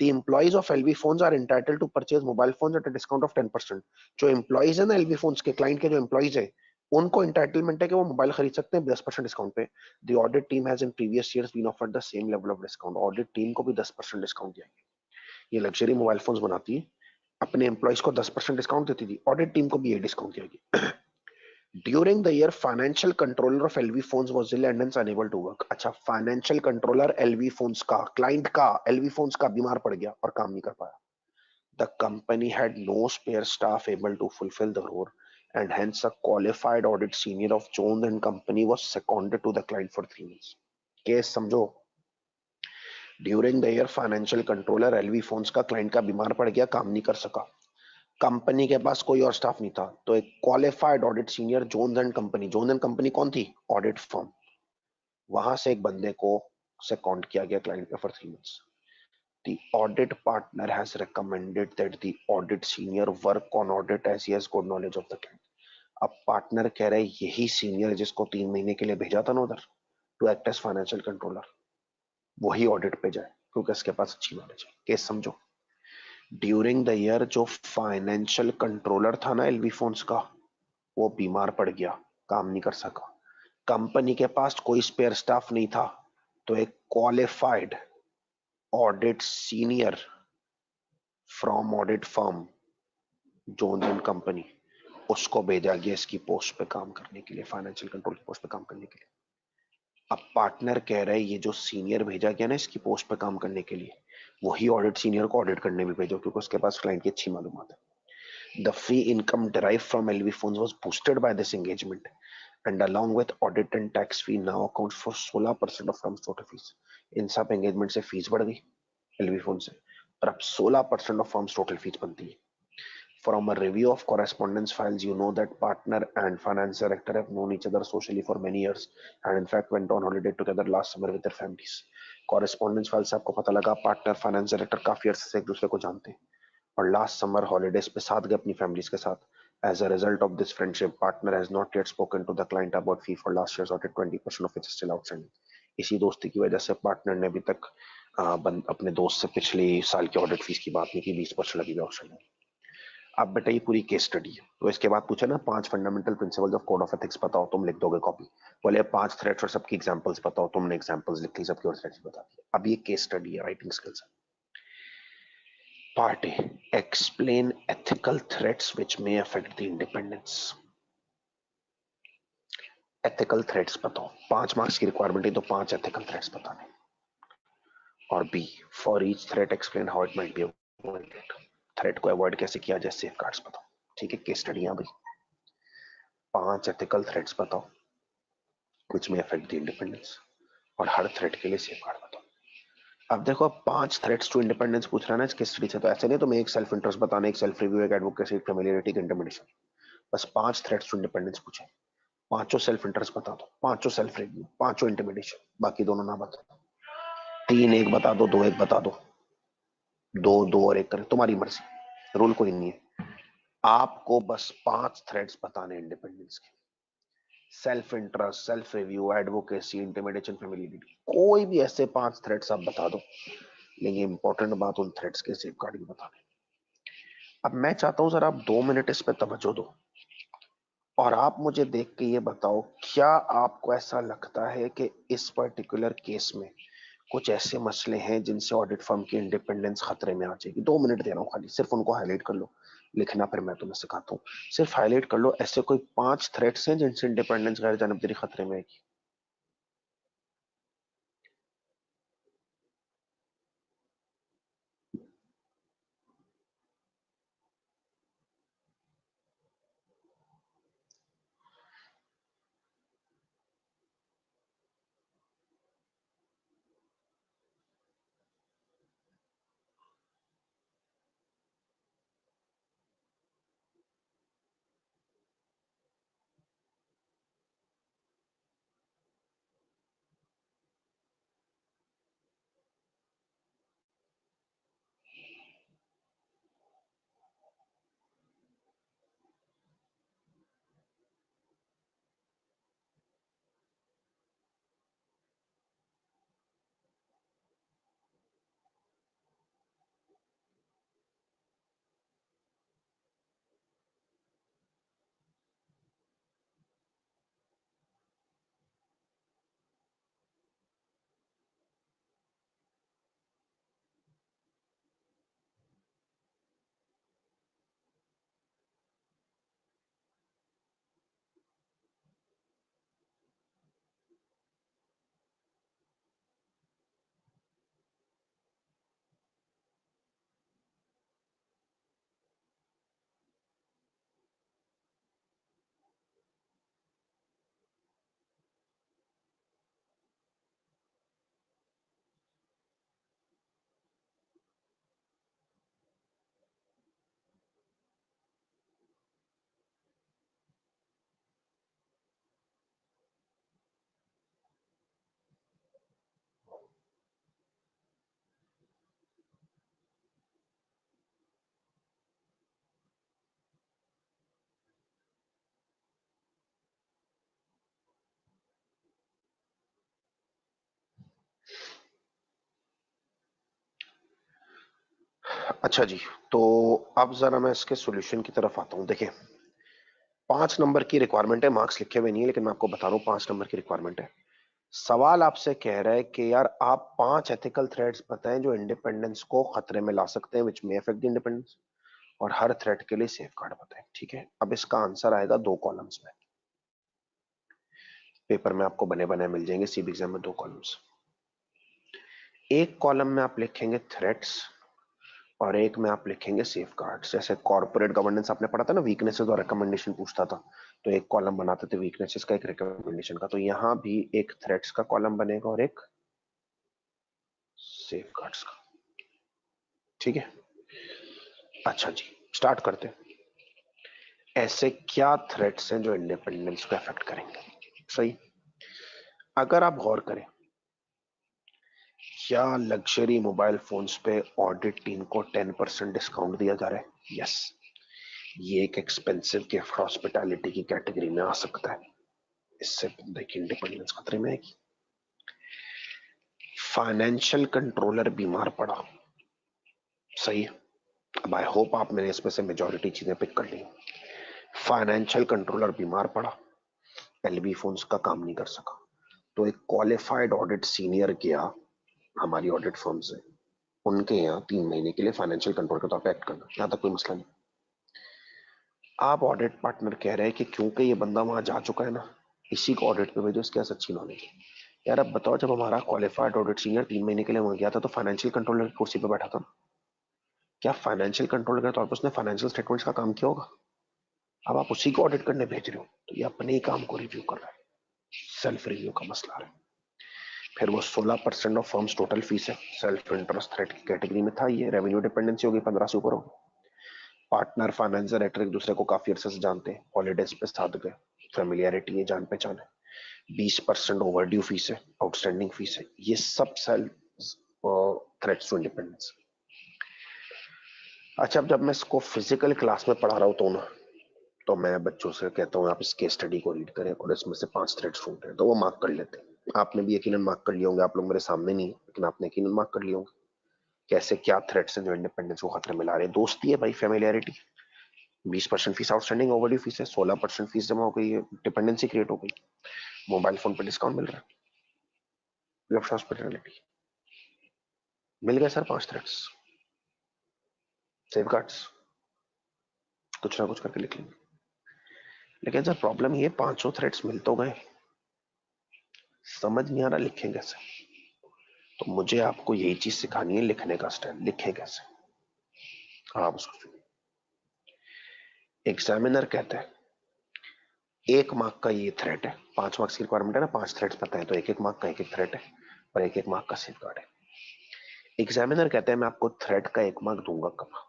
The employees of LV phones are entitled to purchase mobile phones at a discount of 10%। जो employees है ना LV phones के, क्लाइंट के जो employees है, उनको entitlement है कि वो मोबाइल खरीद सकते हैं 10% डिस्काउंट पे। The audit team has in previous years been offered the same level of discount। Audit team को भी 10% डिस्काउंट दिया गया। ये लग्जरी मोबाइल फोन्स बनाती है, अपने एम्प्लॉइज को 10% डिस्काउंट देती थी, ऑडिट टीम को भी ये डिस्काउंट दिया गया। During the year financial controller of LV Phones was ill and hence unable to work. अच्छा, फाइनेंशियल कंट्रोलर एलवी फोन्स का, क्लाइंट का, एलवी फोन्स का बीमार पड़ गया और काम नहीं कर पाया। The company had no spare staff able to fulfill the role, and hence a qualified audit senior of Jones and Company was seconded to the client for 3 months। Case समझो। During the year financial controller LV Phones का, क्लाइंट का बीमार पड़ गया, काम नहीं कर सका, कंपनी के पास कोई और स्टाफ नहीं था, तो एक qualified audit senior Jones and company, Jones and company कौन थी? ऑडिट फर्म, वहां से एक बंदे को सेकॉन्ड किया गया क्लाइंट पे for 3 months। The audit partner has recommended that the audit senior work on audit as he has good knowledge of the client। अब पार्टनर कह रहे हैं यही सीनियर जिसको 3 महीने के लिए भेजा था ना उधर to act as financial controller, वही ऑडिट पे जाए, क्योंकि उसके पास अच्छी नॉलेज है। केस समझो। ड्यूरिंग द ईयर जो फाइनेंशियल कंट्रोलर था ना एलवी फोन्स का, वो बीमार पड़ गया, काम नहीं कर सका, कंपनी के पास कोई स्पेयर स्टाफ नहीं था, तो एक qualified audit senior from audit firm Jones and company, उसको भेजा गया इसकी पोस्ट पे काम करने के लिए, फाइनेंशियल कंट्रोल की पोस्ट पे काम करने के लिए। अब पार्टनर कह रहे हैं ये जो सीनियर भेजा गया ना इसकी पोस्ट पे काम करने के लिए, वही ऑडिट सीनियर को ऑडिट करने भी भेजो, क्योंकि उसके पास क्लाइंट की अच्छी मालूमात है। The fee income derived from LV phones was boosted by this engagement, and along with audit and tax fee now accounts for 16% of firm's total fees। इन सब एंगेजमेंट से फीस बढ़ गई एलवी फोन से, और अब 16% ऑफ फर्म्स टोटल फीस बनती है। From a review of correspondence files, you know that partner and finance director have known each other socially for many years, and in fact went on holiday together last summer with their families। Correspondence files से आपको पता लगा पार्टनर फाइनेंस डायरेक्टर काफी अरसे से एक दूसरे को जानते हैं, और लास्ट समर हॉलीडेज पे साथ गए अपनी फैमिलीज के साथ। As a result of this friendship, partner has not yet spoken to the client about fee for last year's audit, 20% of which is still outstanding। इसी दोस्ती की वजह से पार्टनर ने अभी तक अपने दोस्त से पिछले साल की ऑडिट फीस की बात नहीं की, 20% लगी हुई आउटस्टैंडिंग। अब बेटा ये पूरी केस स्टडी है, तो इसके बाद पूछा ना 5 fundamental principles of code of ethics बताओ, तुम लिख दोगे कॉपी। बोले 5 थ्रेड्स और सबकी एग्जांपल्स बताओ, तुमने एग्जांपल्स लिख ली सबकी और थ्रेड्स बता दिए। अब ये केस स्टडी है, राइटिंग स्किल्स है। Part A, explain ethical threats which may affect the independence. Ethical threats बताओ, 5 मार्क्स की रिक्वायरमेंट है, तो 5 एथिकल थ्रेट्स बताने। और B, for each threat explain how it might be avoided. Threat को अवॉइड कैसे किया जाए, सेफगार्ड्स बताओ। ठीक है, केस स्टडी है भाई। 5 एथिकल थ्रेट्स बताओ which may affect the independence, और हर थ्रेट के लिए सेफगार्ड बताओ। अब देखो, अब 5 थ्रेट्स टू इंडिपेंडेंस पूछ रहा है ना इसके स्टडी से, तो ऐसे नहीं तुम्हें एक सेल्फ इंटरेस्ट बताना, एक सेल्फ रिव्यू, एक एडवोकेसी, एक फेमिलियरिटी, एक इंटरमीडिएशन। बस 5 थ्रेट्स टू इंडिपेंडेंस पूछे, पांचों सेल्फ इंटरेस्ट बता दो, पांचों सेल्फ रिव्यू, पांचों इंटरमीडिएशन, बाकी दोनों ना बता। 3 एक बता दो, 2 एक बता दो, 2 2 और 1 करें, तुम्हारी मर्जी, रूल कोई नहीं है। आपको बस 5 थ्रेट्स बताने इंडिपेंडेंस के, self interest, self review, advocacy, intimidation, familiarity, कोई भी ऐसे 5 थ्रेट्स आप बता दो, लेकिन इंपॉर्टेंट बात उन थ्रेट्स के सेफगार्ड की बताने। अब मैं चाहता हूं सर आप 2 मिनट इस पे तवज्जो दो, और आप मुझे देख के ये बताओ, क्या आपको ऐसा लगता है कि इस पर्टिकुलर केस में कुछ ऐसे मसले हैं जिनसे ऑडिट फर्म की इंडिपेंडेंस खतरे में आ जाएगी? 2 मिनट दे रहा हूँ खाली, सिर्फ उनको हाईलाइट कर लो, लिखना फिर मैं तुम्हें सिखाता हूँ। सिर्फ हाईलाइट कर लो, ऐसे कोई 5 थ्रेट्स हैं जिनसे इंडिपेंडेंस गैर जानबदारी खतरे में आएगी। अच्छा जी, तो अब जरा मैं इसके सॉल्यूशन की तरफ आता हूं। देखिए, 5 नंबर की रिक्वायरमेंट है, मार्क्स लिखे हुए नहीं है लेकिन मैं आपको बता रहा हूँ 5 नंबर की रिक्वायरमेंट है। सवाल आपसे कह रहा है कि यार आप 5 एथिकल थ्रेड्स बताएं जो इंडिपेंडेंस को खतरे में ला सकते हैं, विच मे अफेक्ट द इंडिपेंडेंस, और हर थ्रेड के लिए सेफ गार्ड बताएं। ठीक है, अब इसका आंसर आएगा 2 कॉलम्स में। पेपर में आपको बने बने मिल जाएंगे, सीबी एग्जाम में 2 कॉलम्स। एक कॉलम में आप लिखेंगे थ्रेट्स और एक में आप लिखेंगे सेफ गार्ड्स। जैसे कॉर्पोरेट गवर्नेंस आपने पढ़ा था ना, वीकनेसेस और रिकमेंडेशन पूछता था, तो एक कॉलम बनाते थे वीकनेसेस का, एक रिकमेंडेशन का। तो यहां भी एक थ्रेट्स का कॉलम बनेगा और एक सेफ गार्ड्स का। ठीक है, अच्छा जी, स्टार्ट करते हैं। ऐसे क्या थ्रेट्स हैं जो इंडिपेंडेंस को अफेक्ट करेंगे? सही। अगर आप गौर करें, क्या लग्जरी मोबाइल फोन्स पे ऑडिट टीम को 10% डिस्काउंट दिया जा रहा है? यस, ये एक एक्सपेंसिव गिफ्ट हॉस्पिटैलिटी की कैटेगरी में आ सकता है। इससे बंदे की इंडिपेंडेंस खतरे में आएगी। फाइनेंशियल कंट्रोलर बीमार पड़ा। सही है, अब आई होप आप मैंने इसमें से मेजॉरिटी चीजें पिक कर ली। फाइनेंशियल कंट्रोलर बीमार पड़ा, एलबी फोन्स का काम नहीं कर सका, तो एक क्वालिफाइड ऑडिट सीनियर गया हमारी ऑडिट फर्म से, उनके यहाँ 3 महीने के लिए फाइनेंशियल कंट्रोल के तौर पर एक्ट करना। यहाँ तक कोई मसला नहीं। आप ऑडिट पार्टनर कह रहे हैं कि क्योंकि ये बंदा वहां जा चुका है ना, इसी को ऑडिट पे भेजो, इसके अच्छी नॉलेज है। यार अब बताओ, जब हमारा क्वालिफाइड ऑडिट सीनियर 3 महीने के लिए वहां गया था तो फाइनेंशियल कंट्रोलर की कुर्सी पे बैठा था, क्या फाइनेंशियल कंट्रोलर के तौर पर उसने फाइनेंशियल स्टेटमेंट्स का काम किया होगा? अब आप उसी को ऑडिट करने भेज रहे हो, तो ये अपने ही काम को रिव्यू कर रहा है। सेल्फ रिव्यू का मसला है। फिर वो 16% ऑफ फर्म्स टोटल फीस है, सेल्फ इंटरेस्ट थ्रेट की कैटेगरी में था। ये रेवेन्यू डिपेंडेंसी होगी, 15 से ऊपर होगी। पार्टनर फाइनेंस डायरेक्टर एक दूसरे को काफी अरसे से जानते हैं, हॉलीडेज पे साथ गए, फेमिलियरिटी है, जान पहचान है। 20% ओवर ड्यू फीस है, आउटस्टैंडिंग फीस है। ये सब सेल्फ थ्रेट्स टू इंडिपेंडेंस। अच्छा, अब जब मैं इसको फिजिकल क्लास में पढ़ा रहा हूँ तो मैं बच्चों से कहता हूँ आप इस केस स्टडी को रीड करें और इसमें से 5 थ्रेड्स ढूंढते हैं, तो वो मार्क कर लेते हैं। आपने भी यकीनन मार्क कर लिए होंगे, आप लोग मेरे सामने नहीं है लेकिन आपने यकीनन मार्क कर लिए होंगे। कैसे क्या थ्रेट्स हैं जो इंडिपेंडेंस को खतरे में ला रहे हैं? दोस्ती है भाई, familiarity. 20% fees outstanding overdue fees है, 16% फीस जमा हो गई है, डिपेंडेंसी क्रिएट हो गई, मोबाइल फोन पे डिस्काउंट मिल रहा है, गिफ्ट हॉस्पिटलिटी। मिल गए सर 5 थ्रेड्स, सेफ गार्ड्स, कुछ ना कुछ करके लिख लेंगे। लेकिन सर प्रॉब्लम ये, 500 थ्रेड्स मिल तो गए, समझ नहीं आ रहा लिखें कैसे। तो मुझे आपको यही चीज सिखानी है, लिखने का स्टाइल। लिखें कैसे? हाँ, उसको एग्जामिनर कहता है 1 मार्क का ये थ्रेट है, 5 मार्क्स की रिक्वायरमेंट है ना, 5 थ्रेट्स बताए, तो 1-1 मार्क का 1-1 थ्रेट है और 1-1 मार्क का सेफ गार्ड है। एग्जामिनर कहते हैं मैं आपको थ्रेट का 1 मार्क दूंगा कब?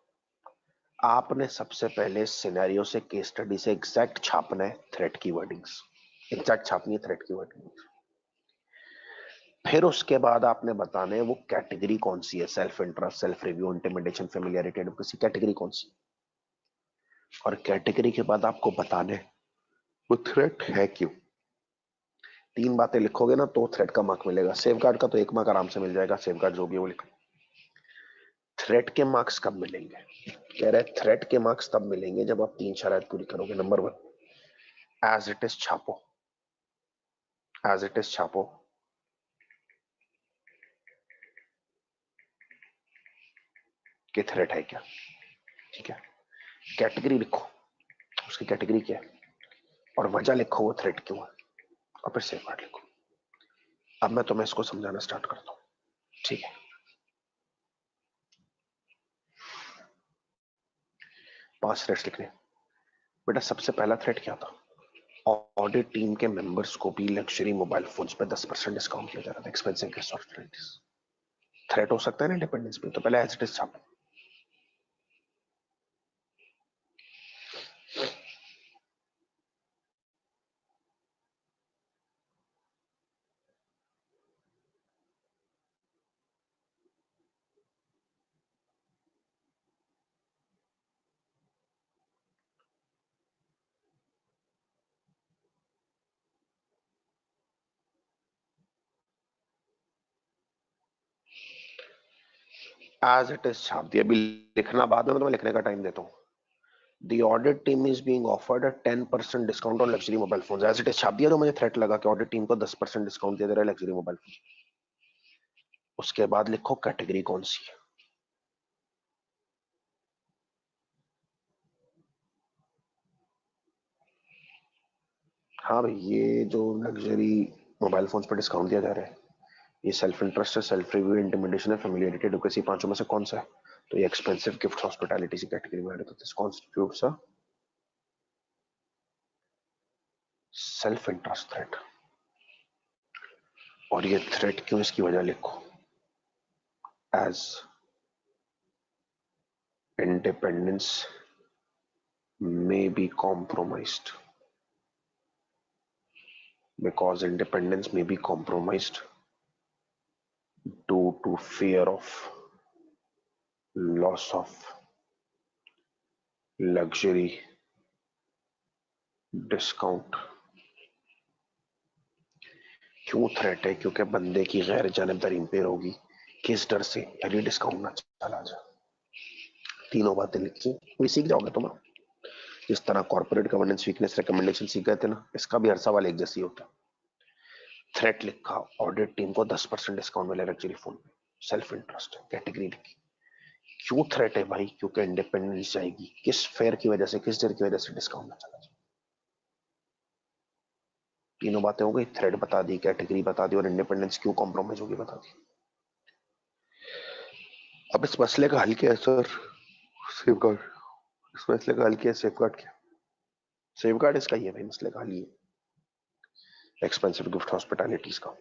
आपने सबसे पहले सिनेरियो से, केस स्टडी से एग्जैक्ट छापना है थ्रेट की वर्डिंग्स, एग्जैक्ट छापनी है थ्रेट की वर्डिंग्स। फिर उसके बाद आपने बताना है वो कैटेगरी कौन सी है, self interest, self review, intimidation, familiarity, advocacy, category कौन सी। और कैटेगरी के बाद आपको बताना है वो थ्रेट है क्यों। 3 बातें लिखोगे ना तो थ्रेट का मार्क मिलेगा। सेफ गार्ड का तो 1 मार्क आराम से मिल जाएगा, सेफ गार्ड जो भी है वो लिखो। थ्रेट के मार्क्स कब मिलेंगे? कह रहे थ्रेट के मार्क्स तब मिलेंगे जब आप 3 शराइत पूरी करोगे। नंबर 1, एज इट इज छापो, एज इट इज छापो कि थ्रेट है क्या। ठीक है, कैटेगरी लिखो, उसकी कैटेगरी क्या है, और वजह लिखो वो थ्रेट क्यों है, और फिर सेफ गार्ड लिखो। अब मैं तुम्हें इसको समझाना स्टार्ट करता हूँ। ठीक है, 5 थ्रेट्स लिखने। बेटा सबसे पहला थ्रेट क्या था? ऑडिट टीम के मेंबर्स को भी लग्जरी मोबाइल फोन्स पे 10% डिस्काउंट दिया जा रहा था, एक्सपेंसिव गिफ्ट ऑप्शनलिटीज। थ्रेट हो सकता है ना इंडिपेंडेंस पे, तो पहले एज इट इज छापो। एज इट इज छाप दिया, अभी लिखना बाद में, मैं तुम्हें लिखने का टाइम देता हूँ। The audit team is being offered a 10% discount on luxury mobile phones. As it is छाप दिया तो मुझे थ्रेट लगा कि ऑडिट टीम को 10% डिस्काउंट दे दे रहा है लग्जरी मोबाइल फोन। उसके बाद लिखो कैटेगरी कौन सी है। हाँ भाई, ये जो लग्जरी मोबाइल फोन्स पर डिस्काउंट दिया जा रहा है, ये सेल्फ इंटरेस्ट है, सेल्फ रिव्यू, इंटिमिडेशन है, फेमिलियरिटी, एडवोकेसी, पांचों में से कौन सा है? तो ये एक्सपेंसिव गिफ्ट हॉस्पिटैलिटी की कैटेगरी में है, तो this constitutes a self interest threat. और ये थ्रेट क्यों, इसकी वजह लिखो। As independence may be compromised, because independence may be compromised due to fear of loss of luxury discount। क्यों थ्रेट है? क्योंकि बंदे की गैर जानबदारी इंपेयर होगी। किस डर से? यार डिस्काउंट ना चला जा। तीनों बातें लिखी हुई सीख जाओगे तुम। जिस तरह कॉर्पोरेट गवर्नेंस वीकनेस रिकमेंडेशन सीख गए थे ना, इसका भी हर सवाल एक जैसी होता है। थ्रेट लिखा, ऑडिट टीम को 10% डिस्काउंट मिलेगा लग्जरी फोन पे, सेल्फ इंटरेस्ट है, कैटेगरी लिखी। क्यों थ्रेट है भाई? क्योंकि इंडिपेंडेंस जाएगी। किस फेयर की वजह से, किस डर की वजह से? डिस्काउंट ना चला जाए। तीनों बातें हो गई, थ्रेड बता दी, कैटेगरी बता दी, और इंडिपेंडेंस क्यों कॉम्प्रोमाइज होगी बता दी। अब इस मसले का हल क्या है सर? Safe guard. इस मसले का हल क्या है? सेफ गार्ड क्या? सेफ गार्ड इसका ही है भाई, मसले का हल ही है। एक्सपेंसिव गिफ्ट हॉस्पिटैलिटीज का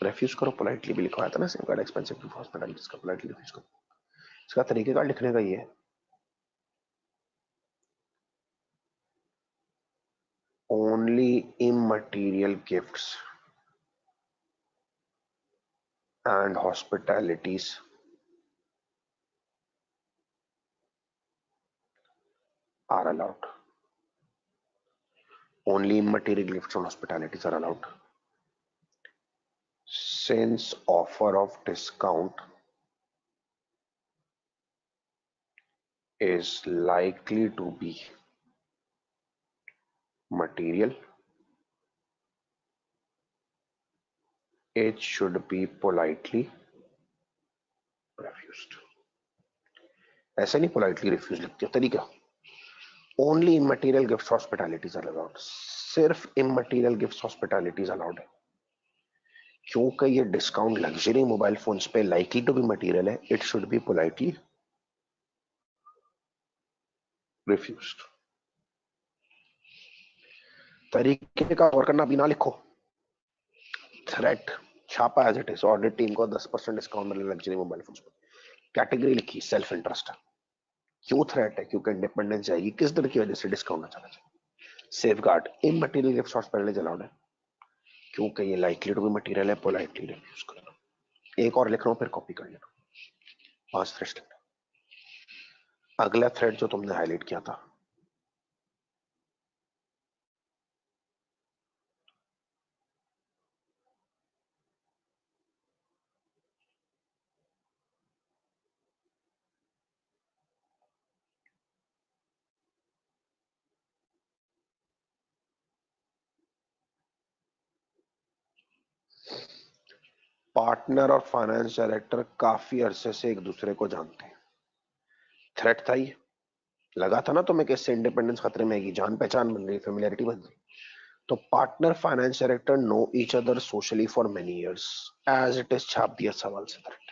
रेफ्यूज करो, पोलाइटली भी लिखवाया था ना सेफ गार्ड एक्सपेंसिव गिफ्ट हॉस्पिटैलिटीज का, पोलाइटली रिफ्यूज करो। इसका तरीकेकार लिखने का ये है, only immaterial gifts and hospitalities are allowed. Only immaterial gifts and hospitalities are allowed. Since offer of discount is likely to be material, it should be politely refused. ऐसे नहीं politely refused लिखते हो, तरीका only immaterial gifts hospitalities are allowed। सिर्फ immaterial gifts hospitalities allowed है, क्योंकि ये डिस्काउंट लग्जरी मोबाइल फोन्स पे लाइकली टू बी मटेरियल है, it should be politely refused. तरीके का और करना भी ना लिखो। थ्रेट छापा as it is, audit team को 10% डिस्काउंट मिले लग्जरी मोबाइल फोन्स पे, कैटेगरी लिखी सेल्फ इंटरेस्ट है। क्यों थ्रेट है? क्योंकि इंडिपेंडेंस जाएगी। किस डर की वजह से? डिस्काउंट ना चला जाए। सेफ गार्ड, इन मटीरियल गिफ्ट शॉर्ट्स पहले अलाउड है, क्योंकि ये लाइकली टू बी मटीरियल है, पोलाइटली रिफ्यूज करना। एक और लिख रहा हूं, फिर कॉपी कर लेना। 5 थ्रेड्स लिखना। अगला थ्रेड जो तुमने हाईलाइट किया था, पार्टनर और फाइनेंस डायरेक्टर काफी अरसे से एक दूसरे को जानते हैं। थ्रेट था ये, लगा था ना तुम्हें कि इससे इंडिपेंडेंस खतरे में आएगी, जान पहचान बन रही, फेमिलियरिटी बन रही। तो partner finance director know each other socially for many years, as it is छाप दिया सवाल से थ्रेट।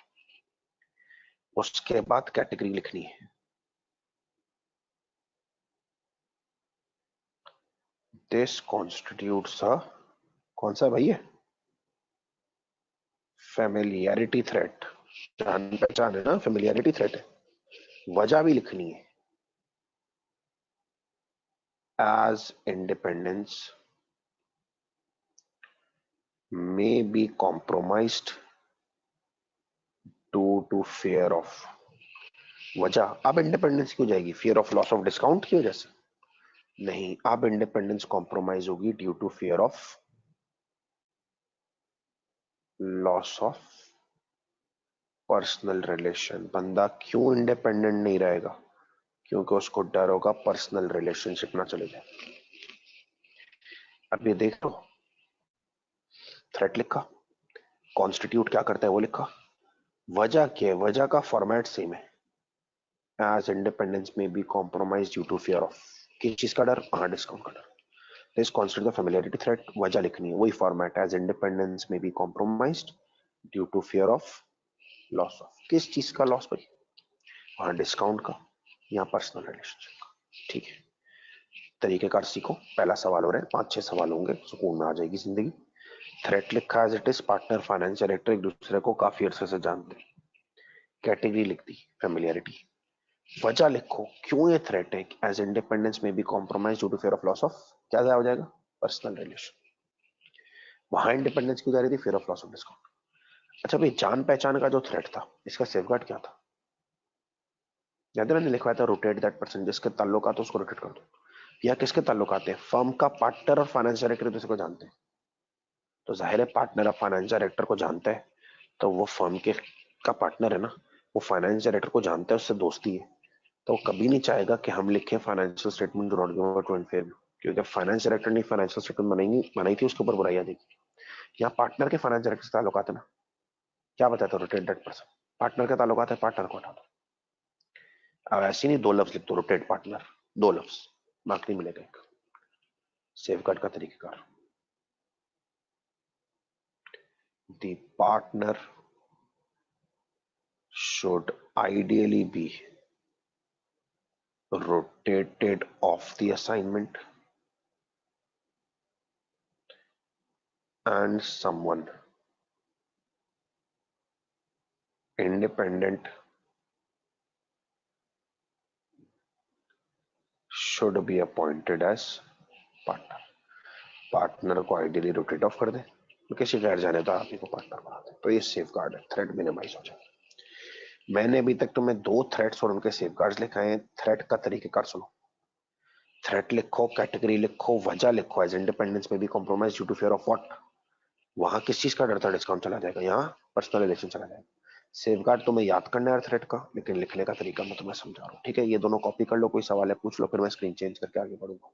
उसके बाद कैटेगरी लिखनी है। दिस कॉन्स्टिट्यूट्स अ, कौन सा भाई है? Familiarity threat. जान पहचान है ना, फेमिलियरिटी थ्रेट है। वजह भी लिखनी है, as independence may be compromised due to fear of। वजह अब इंडिपेंडेंस क्यों जाएगी? Fear of loss of discount की वजह से? नहीं, अब इंडिपेंडेंस कॉम्प्रोमाइज होगी due to fear of loss of personal relation, बंदा क्यों इंडिपेंडेंट नहीं रहेगा? क्योंकि उसको डर होगा पर्सनल रिलेशनशिप ना चले जाए। अब ये देख लो, थ्रेट लिखा, कॉन्स्टिट्यूट क्या करता है वो लिखा, वजह क्या है, वजह का फॉर्मेट सेम है। एज इंडिपेंडेंस में be compromise due to fear of, किस चीज का डर? हाँ, डिस्काउंट का डर। This constitute the familiarity threat, वजह लिखनी है, वही फॉर्मेट, एज इंडिपेंडेंस में be compromised due to fear of loss of, किस चीज का लॉस भाई? वहां डिस्काउंट का, यहाँ पर्सनल रिलेशनशिप का। ठीक है, तरीकेकार सीखो। पहला सवाल हो रहा है, 5-6 सवाल होंगे, सुकून में आ जाएगी जिंदगी। थ्रेट लिखा as it is, partner finance director एक दूसरे को काफी अरसे से जानते हैं। कैटेगरी लिख दी फेमिलियरिटी, वजह लिखो क्यों ये थ्रेट है, एज इंडिपेंडेंस में be compromise due to fear of loss of, क्या हो जाएगा? Personal relation. वहां इंडिपेंडेंस क्यों जा रही थी? Fear of loss of discount. अच्छा भाई, जान पहचान का जो थ्रेट था, इसका सेफगार्ड क्या था? याद है मैंने लिखवाया था, रोटेट दैट पर्सन, जिसके ताल्लुकात उसको रोटेट कर दो। या किसके ताल्लुकात है? फर्म का पार्टनर और फाइनेंस डायरेक्टर दूसरे को जानते हैं, तो जाहिर है पार्टनर और फाइनेंस डायरेक्टर को जानता है, तो वो फर्म के का पार्टनर है ना, वो फाइनेंस डायरेक्टर को जानता है, उससे दोस्ती है, तो वो कभी नहीं चाहेगा कि हम लिखें financial statement do not give a true unfair, क्योंकि फाइनेंस डायरेक्टर ने फाइनेंशियल स्टेटमेंट बनाई बनाई थी, उसके ऊपर बुराई आ जाएगी। यहाँ पार्टनर के फाइनेंस डायरेक्टर से ताल्लुकात है ना, क्या बताता? रोटेट दैट पर्सन, पार्टनर का ताल्लुकात है, पार्टनर को हटा दो। अब ऐसे नहीं, दो लफ्ज लिख दो, रोटेट पार्टनर, दो लफ्ज, मार्क नहीं मिलेगा एक। सेफगार्ड का तरीकेकार, the partner should ideally be rotated off the assignment and someone independent should be appointed as partner। Partner को आइडियली रोटेट ऑफ कर दे, तो किसी गैर जाने तो आप ही को पार्टनर बना दे, तो ये सेफ गार्ड है, थ्रेट मिनिमाइज हो जाए। मैंने अभी तक तुम्हें 2 थ्रेट्स और उनके सेफ गार्ड लिखाए हैं। थ्रेट का तरीकेकार सुनो, थ्रेट लिखो, कैटेगरी लिखो, वजह लिखो, एज इंडिपेंडेंस में भी compromise due to fear of what, वहां किस चीज का डर था? डिस्काउंट चला जाएगा, यहाँ पर्सनल रिलेशन चला जाएगा। सेफगार्ड तुम्हें याद करना है थ्रेड का, लेकिन लिखने का तरीका मैं तुम्हें समझा रहा हूँ, ठीक है? ये दोनों कॉपी कर लो, कोई सवाल है पूछ लो, फिर मैं स्क्रीन चेंज करके आगे बढ़ूंगा।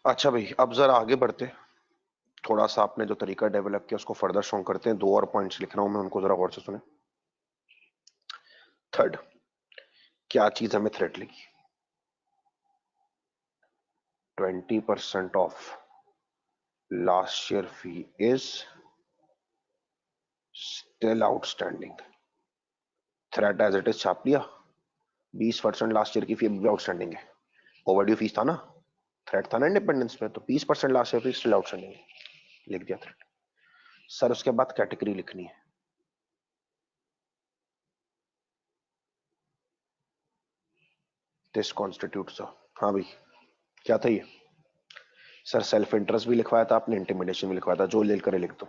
अच्छा भाई, अब जरा आगे बढ़ते हैं। थोड़ा सा आपने जो तरीका डेवलप किया उसको फर्दर स्ट्रॉन्ग करते हैं। दो और पॉइंट्स लिख रहा हूं मैं, उनको जरा गौर से सुने। थर्ड, क्या चीज हमें थ्रेट लगी? 20% of last year fee is still outstanding. Threat as it is छाप लिया। 20% लास्ट ईयर की फी अभी भी आउटस्टैंडिंग है। ओवरड्यू फीस था ना, थ्रेट था ना इंडिपेंडेंस में, तो 20% लास्ट ईयर फी स्टिल आउटस्टैंडिंग है। लिख दिया थ्रेट। सर उसके बाद कैटेगरी लिखनी है। This constitutes. हाँ भाई, क्या था ये? सर सेल्फ इंटरेस्ट भी लिखवाया था आपने, इंटिमिडेशन भी लिखवाया था, जो लेकर लिख दो।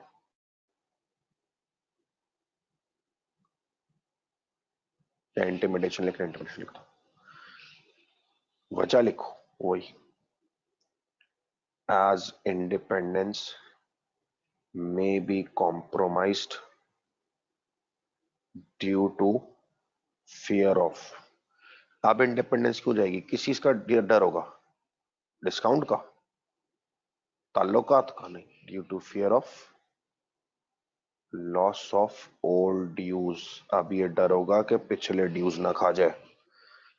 या इंटिमिडेशन लिख रहे, इंटिमिडेशन लिख दो। वजह लिखो वही, as independence may be compromised due to fear of। अब इंडिपेंडेंस क्यों जाएगी? किस चीज का डर होगा? डिस्काउंट का, ताल्लुकात का नहीं। Due to fear of loss of old dues. अब ये डर होगा कि पिछले ड्यूज ना खा जाए।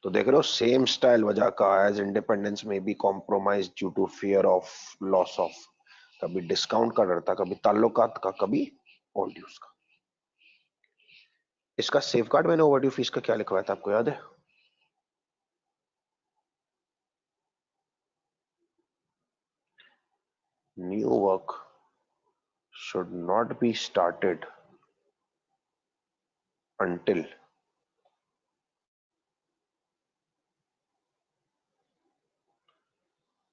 तो देख रहे हो, सेम स्टाइल वजह का। एज इंडिपेंडेंस में be compromise due to fear of loss of. कभी डिस्काउंट का डर था, कभी ताल्लुकात का, कभी ओल्ड ड्यूज का। इसका सेफगार्ड मैंने ओवरड्यू फीस का क्या लिखवाया था, आपको याद है? New work should not be started until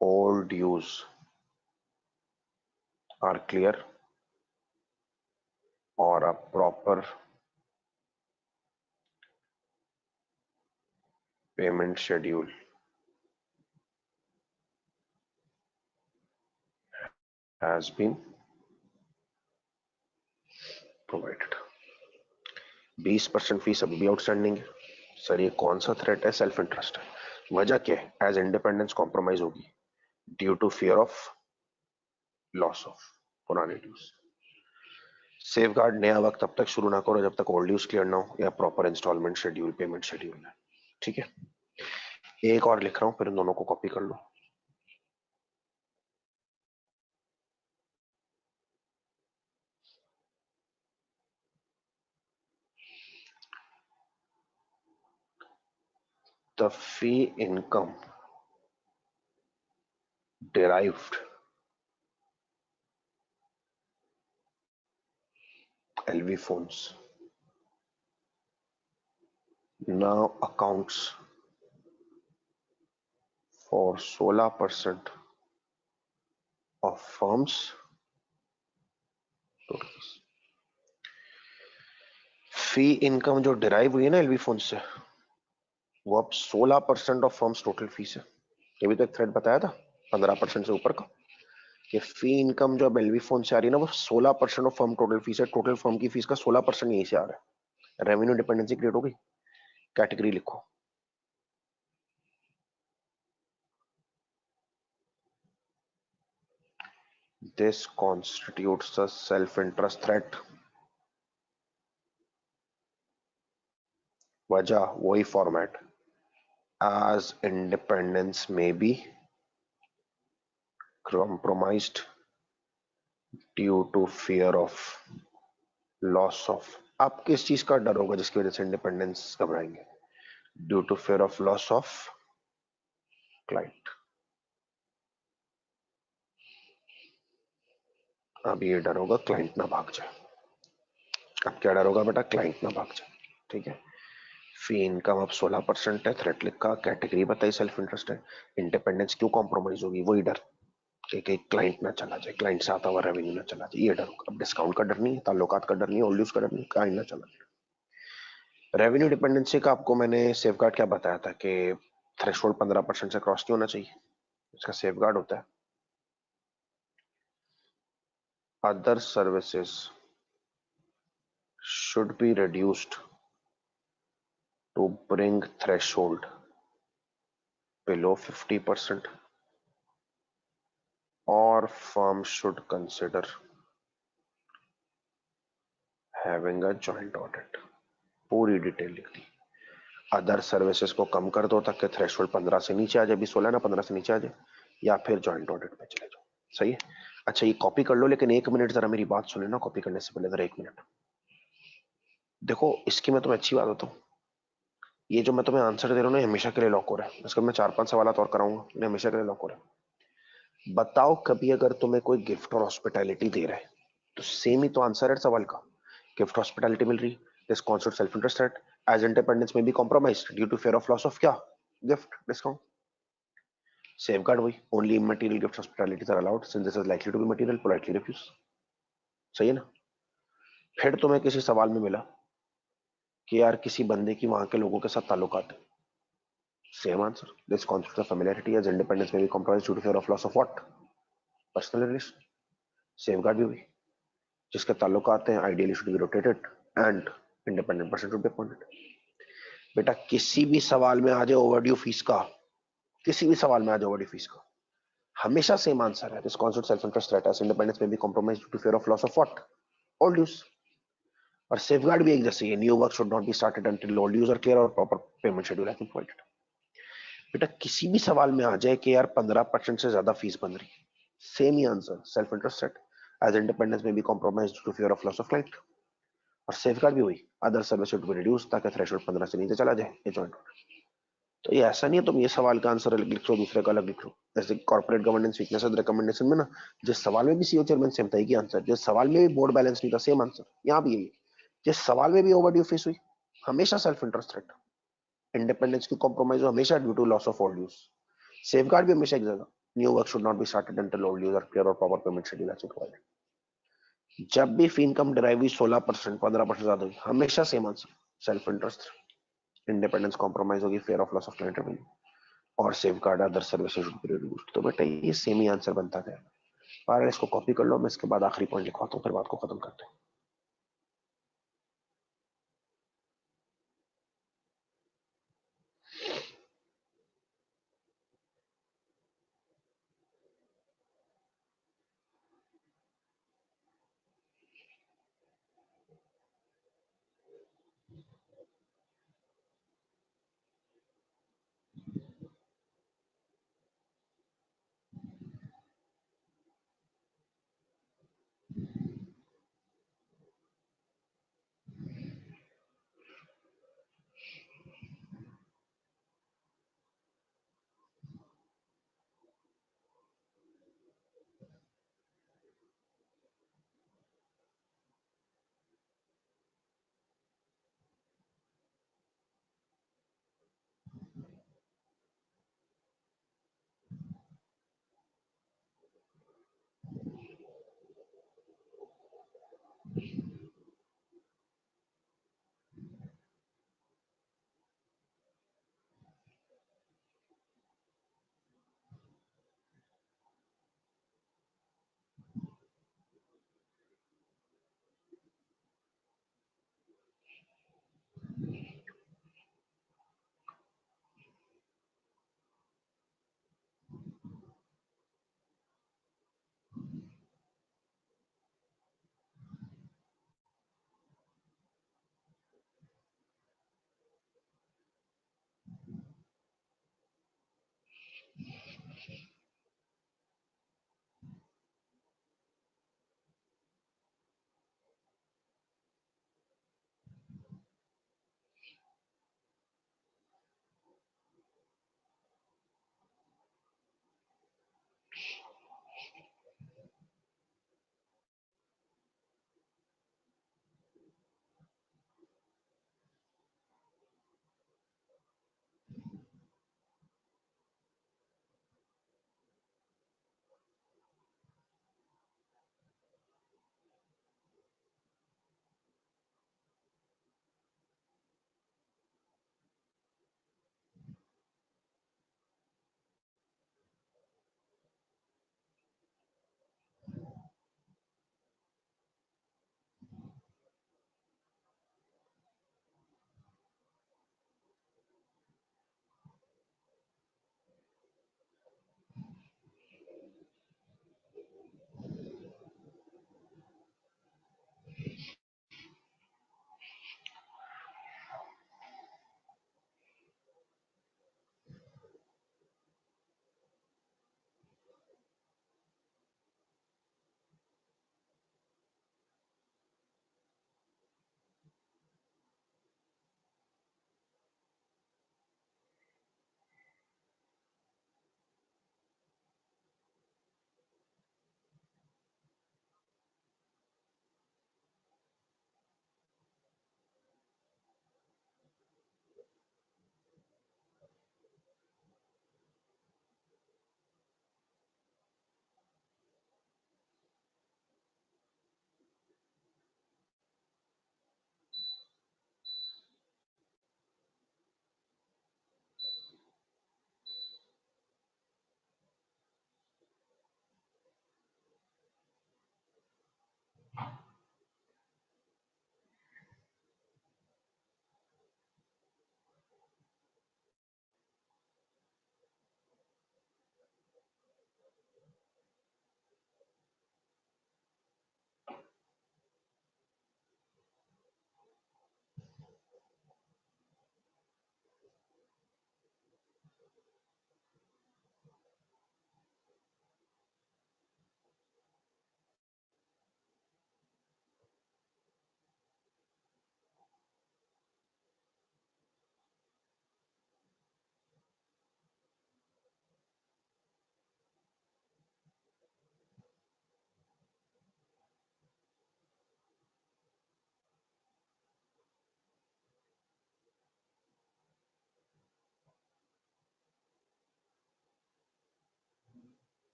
all dues are clear or a proper payment schedule has been provided। 20% fees अभी भी आउटस्टैंडिंग है। सर ये कौन सा थ्रेट है? सेल्फ इंटरेस्ट है। वजह क्या है? एज इंडिपेंडेंस कॉम्प्रोमाइज होगी due to fear of loss of पुराने ड्यूज। सेफ गार्ड नया वक्त तब तक शुरू ना करो जब तक ओल्ड ड्यूज क्लियर ना हो या proper installment schedule, payment schedule है। ठीक है, एक और लिख रहा हूं, फिर इन दोनों को कॉपी कर लो। The fee income derived LV phones now accounts for 16% of firms total fees। Fee income जो डिराइव हुई है ना एलवी फोन से, वो अब 16% ऑफ फर्म्स टोटल फीस है। ये भी तो एक थ्रेड बताया था, 15% से ऊपर का। ये फी इनकम जो अब एलवी फोन से आ रही है ना, वो 16% ऑफ फर्म टोटल फीस है। टोटल फर्म की फीस का 16% यहीं से आ रहा है। रेवेन्यू डिपेंडेंसी क्रिएट हो गई। कैटेगरी लिखो। This constitutes a self interest threat. वजह वही format, as independence may be compromised due to fear of loss of। आप किस चीज का डर होगा जिसकी वजह से इंडिपेंडेंस घबराएंगे? Due to fear of loss of client. अब ये डर होगा क्लाइंट ना भाग जाए। अब क्या डर होगा बेटा? क्लाइंट ना भाग जाए। ठीक है, फी इनकम अब 16% है। थ्रेट लिखा, कैटेगरी बताई, सेल्फ इंटरेस्ट है। इंडिपेंडेंस क्यों कॉम्प्रोमाइज होगी? वही डर कि क्लाइंट ना चला जाए, क्लाइंट से आता हुआ रेवेन्यू ना चला जाए, ये डर होगा। अब डिस्काउंट का डर नहीं है, ताल्लुकात का डर नहीं है, ओल्ड का डर नहीं, क्लाइंट ना चला जाए। रेवेन्यू डिपेंडेंसी का आपको मैंने सेफगार्ड क्या बताया था कि थ्रेशोल्ड 15% से क्रॉस नहीं होना चाहिए। इसका सेफगार्ड होता है other services should be reduced to bring threshold below 50%। और firm should consider having a joint audit, पूरी डिटेल लिख दी। अदर सर्विसेज को कम कर दो ताकि थ्रेशोल्ड 15 से नीचे आ जाए, अभी 16 ना, 15 से नीचे आ जाए, या फिर जॉइंट ऑडिट पे चले जाओ। सही है। अच्छा ये कॉपी कर लो, लेकिन 1 मिनट जरा मेरी बात सुने ना, कॉपी करने से पहले जरा 1 मिनट। देखो इसकी मैं तुम्हें अच्छी बात बताऊं, ये जो मैं तुम्हें आंसर दे रहा हूँ ना, हमेशा के लिए लॉक हो रहा है। इसका मैं 4-5 सवाल और कराऊंगा, ये हमेशा के लिए लॉक हो रहा है। बताओ कभी अगर तुम्हें कोई गिफ्ट और हॉस्पिटैलिटी दे रहा है, तो सेम ही तो आंसर है सवाल का। गिफ्ट हॉस्पिटैलिटी मिल रही, this concept self interest that as independence में be compromised due to fear of loss of क्या, गिफ्ट डिस्काउंट। सेफगार्ड वही, only immaterial gift hospitalities are allowed since this is likely to be material, politely refuse. सही है ना। फिर तुम्हें किसी सवाल में मिला कि यार किसी बंदे की वहां के लोगों के साथ ताल्लुकात है, same answer, this concept of familiarity as independence में be compromised due to fear of loss of what, personal relation. Safeguard भी हुई, जिसके ताल्लुकात हैं ideally should be rotated and independent person should be appointed. बेटा किसी भी सवाल में आ जाए ओवरड्यू फीस का, किसी भी सवाल में आ जाए ओवरड्यू फीस का, हमेशा सेम आंसर है, this concept self interest that as independence में be compromised due to fear of loss of what, old dues. और सेफगार्ड भी एक जैसे ही, new work should not be started until old dues are clear और proper payment schedule has been provided. बेटा किसी भी सवाल में आ जाए कि यार 15% से ज्यादा फीस बन रही, सेम ही आंसर, self interest that as independence में be compromised due to fear of loss of client. और सेफगार्ड भी हुई, other service should be reduce ताकि थ्रेशोल्ड 15 से नीचे चला जाए, ये जॉइंट। तो ये ऐसा नहीं है तुम ये सवाल का आंसर अलग लिख लो, दूसरे का अलग लिख लो। जैसे कॉर्पोरेट गवर्नेंस वीकनेस रिकमेंडेशन में ना, जिस सवाल में भी सीओ चेयरमैन सेम था, एक ही आंसर, जिस सवाल में भी बोर्ड बैलेंस नहीं था, सेम आंसर, यहाँ भी यही। जिस सवाल में भी ओवरड्यू फीस हुई, हमेशा सेल्फ इंटरेस्ट थ्रेट, इंडिपेंडेंस की कॉम्प्रोमाइज हमेशा due to loss of old dues, safeguard भी हमेशा एक जगह, new work should not be started until old dues are clear और proper payment schedule has been provided. जब भी फी इनकम डिराइव हुई 16%, 15% ज्यादा हुई, हमेशा same answer, self interest, independence compromise होगी, fear of loss of client revenue, और safeguard other services reduced. तो बेटा ये सेम ही आंसर बनता है। पर इसको कॉपी कर लो, मैं इसके बाद आखिरी पॉइंट लिखवाता हूँ, फिर बात को खत्म करते हैं।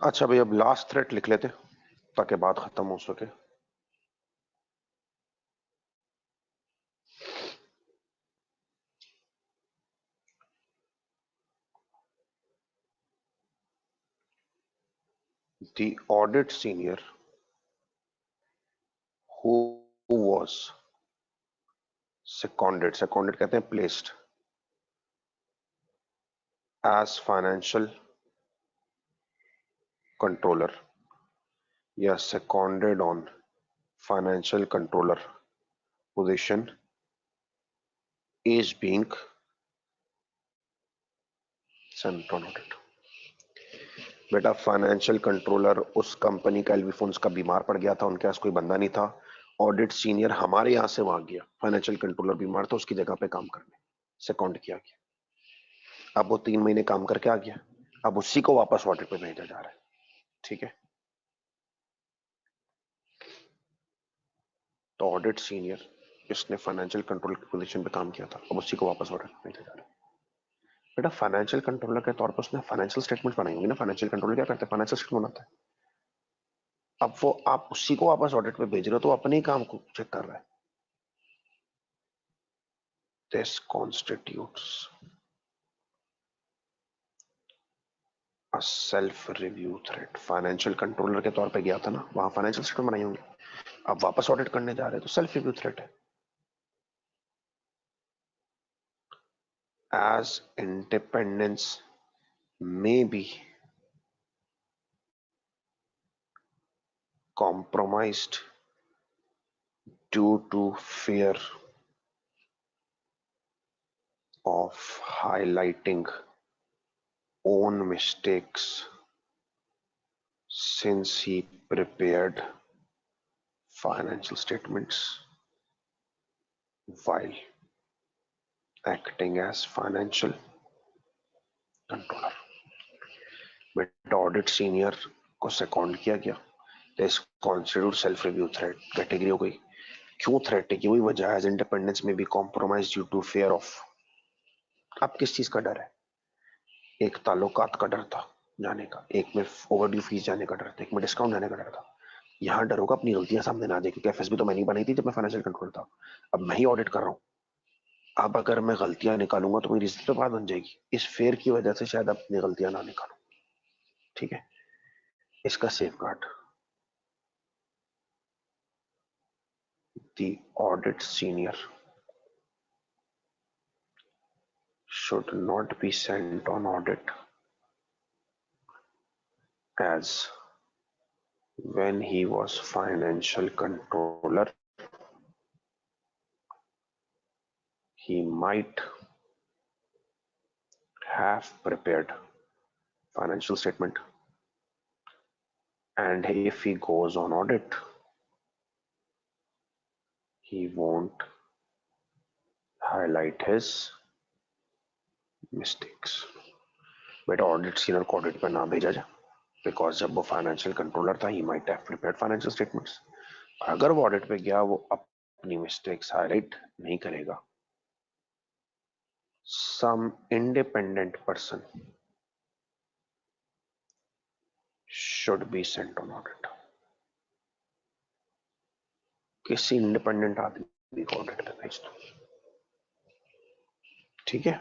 अच्छा भाई, अब लास्ट थ्रेट लिख लेते ताकि बात खत्म हो सके। The audit senior who was seconded कहते हैं placed as financial controller या seconded on financial controller position is being sent on audit। बेटा, फाइनेंशियल कंट्रोलर उस कंपनी का, एलवी फंड्स का, बीमार पड़ गया था, उनके पास कोई बंदा नहीं था। ऑडिट सीनियर हमारे यहाँ से वहां गया, फाइनेंशियल कंट्रोलर बीमार था, उसकी जगह पे काम करने सेकंड किया गया। अब वो 3 महीने काम करके आ गया, अब उसी को वापस ऑडिट पे भेजा जा रहा है। ठीक है, तो ऑडिट सीनियर जिसने फाइनेंशियल कंट्रोल की पोजीशन पे काम किया था, अब उसी को वापस ऑडिट पे भेजा जा रहा है। बेटा, फाइनेंशियल कंट्रोलर के तौर पर उसने फाइनेंशियल स्टेटमेंट बनाई होंगी ना। फाइनेंशियल कंट्रोलर क्या करते हैं? फाइनेंशियल स्टेटमेंट बनाता है। अब वो आप उसी को वापस ऑडिट पे भेज रहे हो तो अपने ही काम को चेक कर रहा है। This constitutes a self review threat. Financial controller के तौर पे गया था ना, वहां फाइनेंशियल स्टेटमेंट बनाई होंगी, अब वापस ऑडिट करने जा रहे हैं तो सेल्फ रिव्यू थ्रेट है। As independence may be compromised due to fear of highlighting own mistakes since he prepared financial statements while acting as financial controller। But audit senior को सेकंड किया गया, this constitute self review threat category हो गई। क्यों थ्रेट की हुई वजह? एज इंडिपेंडेंस में भी compromise due to fear of. अब किस चीज का डर है? एक ताल्लुकात का डर था जाने का, एक में ओवरड्यू फीस जाने का डर था, एक में डिस्काउंट जाने का डर था। यहाँ डर होगा अपनी गलतियां सामने ना आ जाए, क्योंकि एफएसबी तो मैं नहीं बनाई थी जब मैं फाइनेंशियल कंट्रोल था, अब मैं ही ऑडिट कर रहा हूँ। अब अगर मैं गलतियां निकालूंगा तो मेरी इज्जत पे बात बन जाएगी। इस फेयर की वजह से शायद अपनी गलतियां ना निकालूं। ठीक है, इसका safe guard, the audit senior should not be sent on audit as when he was financial controller he might have prepared financial statement, and if he goes on audit he won't highlight his mistakes। बेटा, ऑडिट सीनियर को ऑडिट पे ना भेजा जाए, बिकॉज जब वो फाइनेंशियल कंट्रोलर था he might have prepared financial statements. अगर वो ऑडिट पे गया वो अपनी मिस्टेक्स हाईलाइट नहीं करेगा। Some independent person should be sent on audit. किसी इंडिपेंडेंट आदमी को ऑडिट पे भेज दो। ठीक है,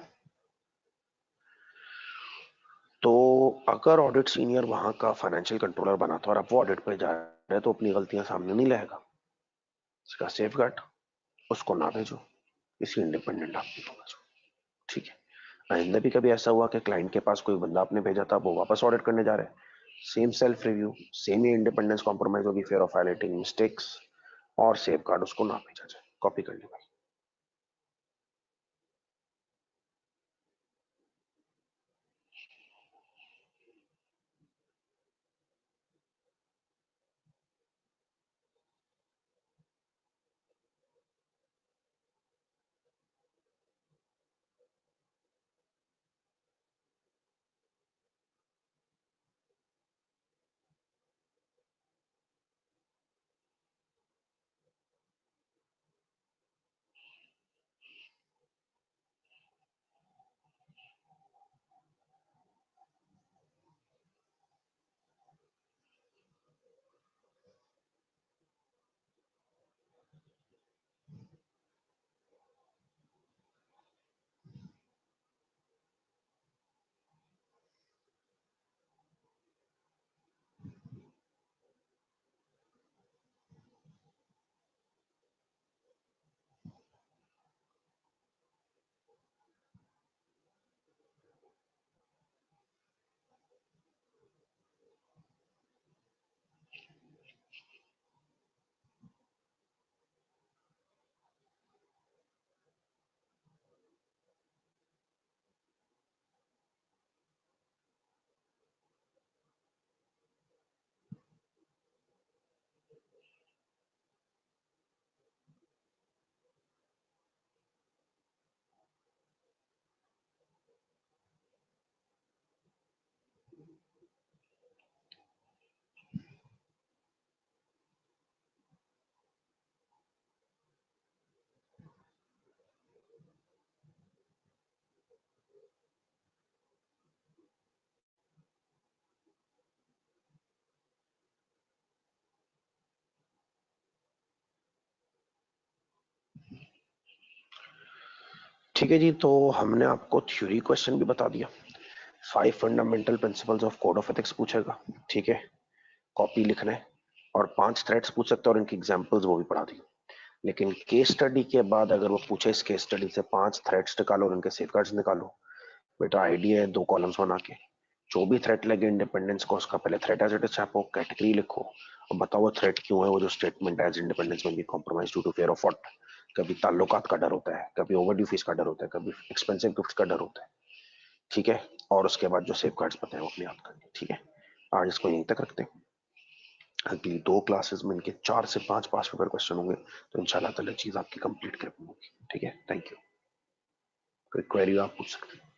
तो अगर ऑडिट सीनियर वहां का फाइनेंशियल कंट्रोलर बना था और अब वो ऑडिट पे जा रहा है तो अपनी गलतियां सामने नहीं लाएगा। इसका सेफ गार्ड, उसको ना भेजो, किसी इंडिपेंडेंट आदमी को भेजो। ठीक है, आइंदा भी कभी ऐसा हुआ कि क्लाइंट के पास कोई बंदा आपने भेजा था, वो वापस ऑडिट करने जा रहे हैं, सेम सेल्फ रिव्यू, सेम ही इंडिपेंडेंस कॉम्प्रोमाइज होगी, फेयर ऑफ हाईलाइटिंग मिस्टेक्स, और सेफ गार्ड, उसको ना भेजा जाए। कॉपी कर लेगा। ठीक है जी, तो हमने आपको थ्योरी क्वेश्चन भी बता दिया, 5 fundamental principles of code of ethics पूछेगा, ठीक है, कॉपी लिखना है, और 5 थ्रेड्स पूछ सकते हैं और इनकी एग्जांपल्स वो भी पढ़ा दी। लेकिन केस स्टडी के बाद अगर वो पूछे इस केस स्टडी से 5 थ्रेड्स निकालो और उनके सेफगार्ड्स निकालो, बेटा आइडिया है 2 कॉलम्स बना के, जो भी थ्रेट लगे इंडिपेंडेंस को उसका पहले थ्रेट एज इट इज छापो, कैटेगरी लिखो और बताओ वो थ्रेट क्यों है, वो जो स्टेटमेंट एज इंडिपेंडेंस में भी compromise due to fear of what. कभी ताल्लुकात का डर होता है, कभी ओवरड्यू फीस का डर होता है, कभी एक्सपेंसिव गिफ्ट का डर होता है, ठीक है। और उसके बाद जो सेफ गार्ड्स बताए वो अपने याद करनी, ठीक है। आज इसको यहीं तक रखते हैं, अगली 2 क्लासेस में इनके 4 से 5 पास पेपर क्वेश्चन होंगे, तो इंशाल्लाह ताला चीज आपकी कंप्लीट कर पाऊंगी, ठीक है। Thank you. कोई क्वेरी आप पूछ सकते हैं।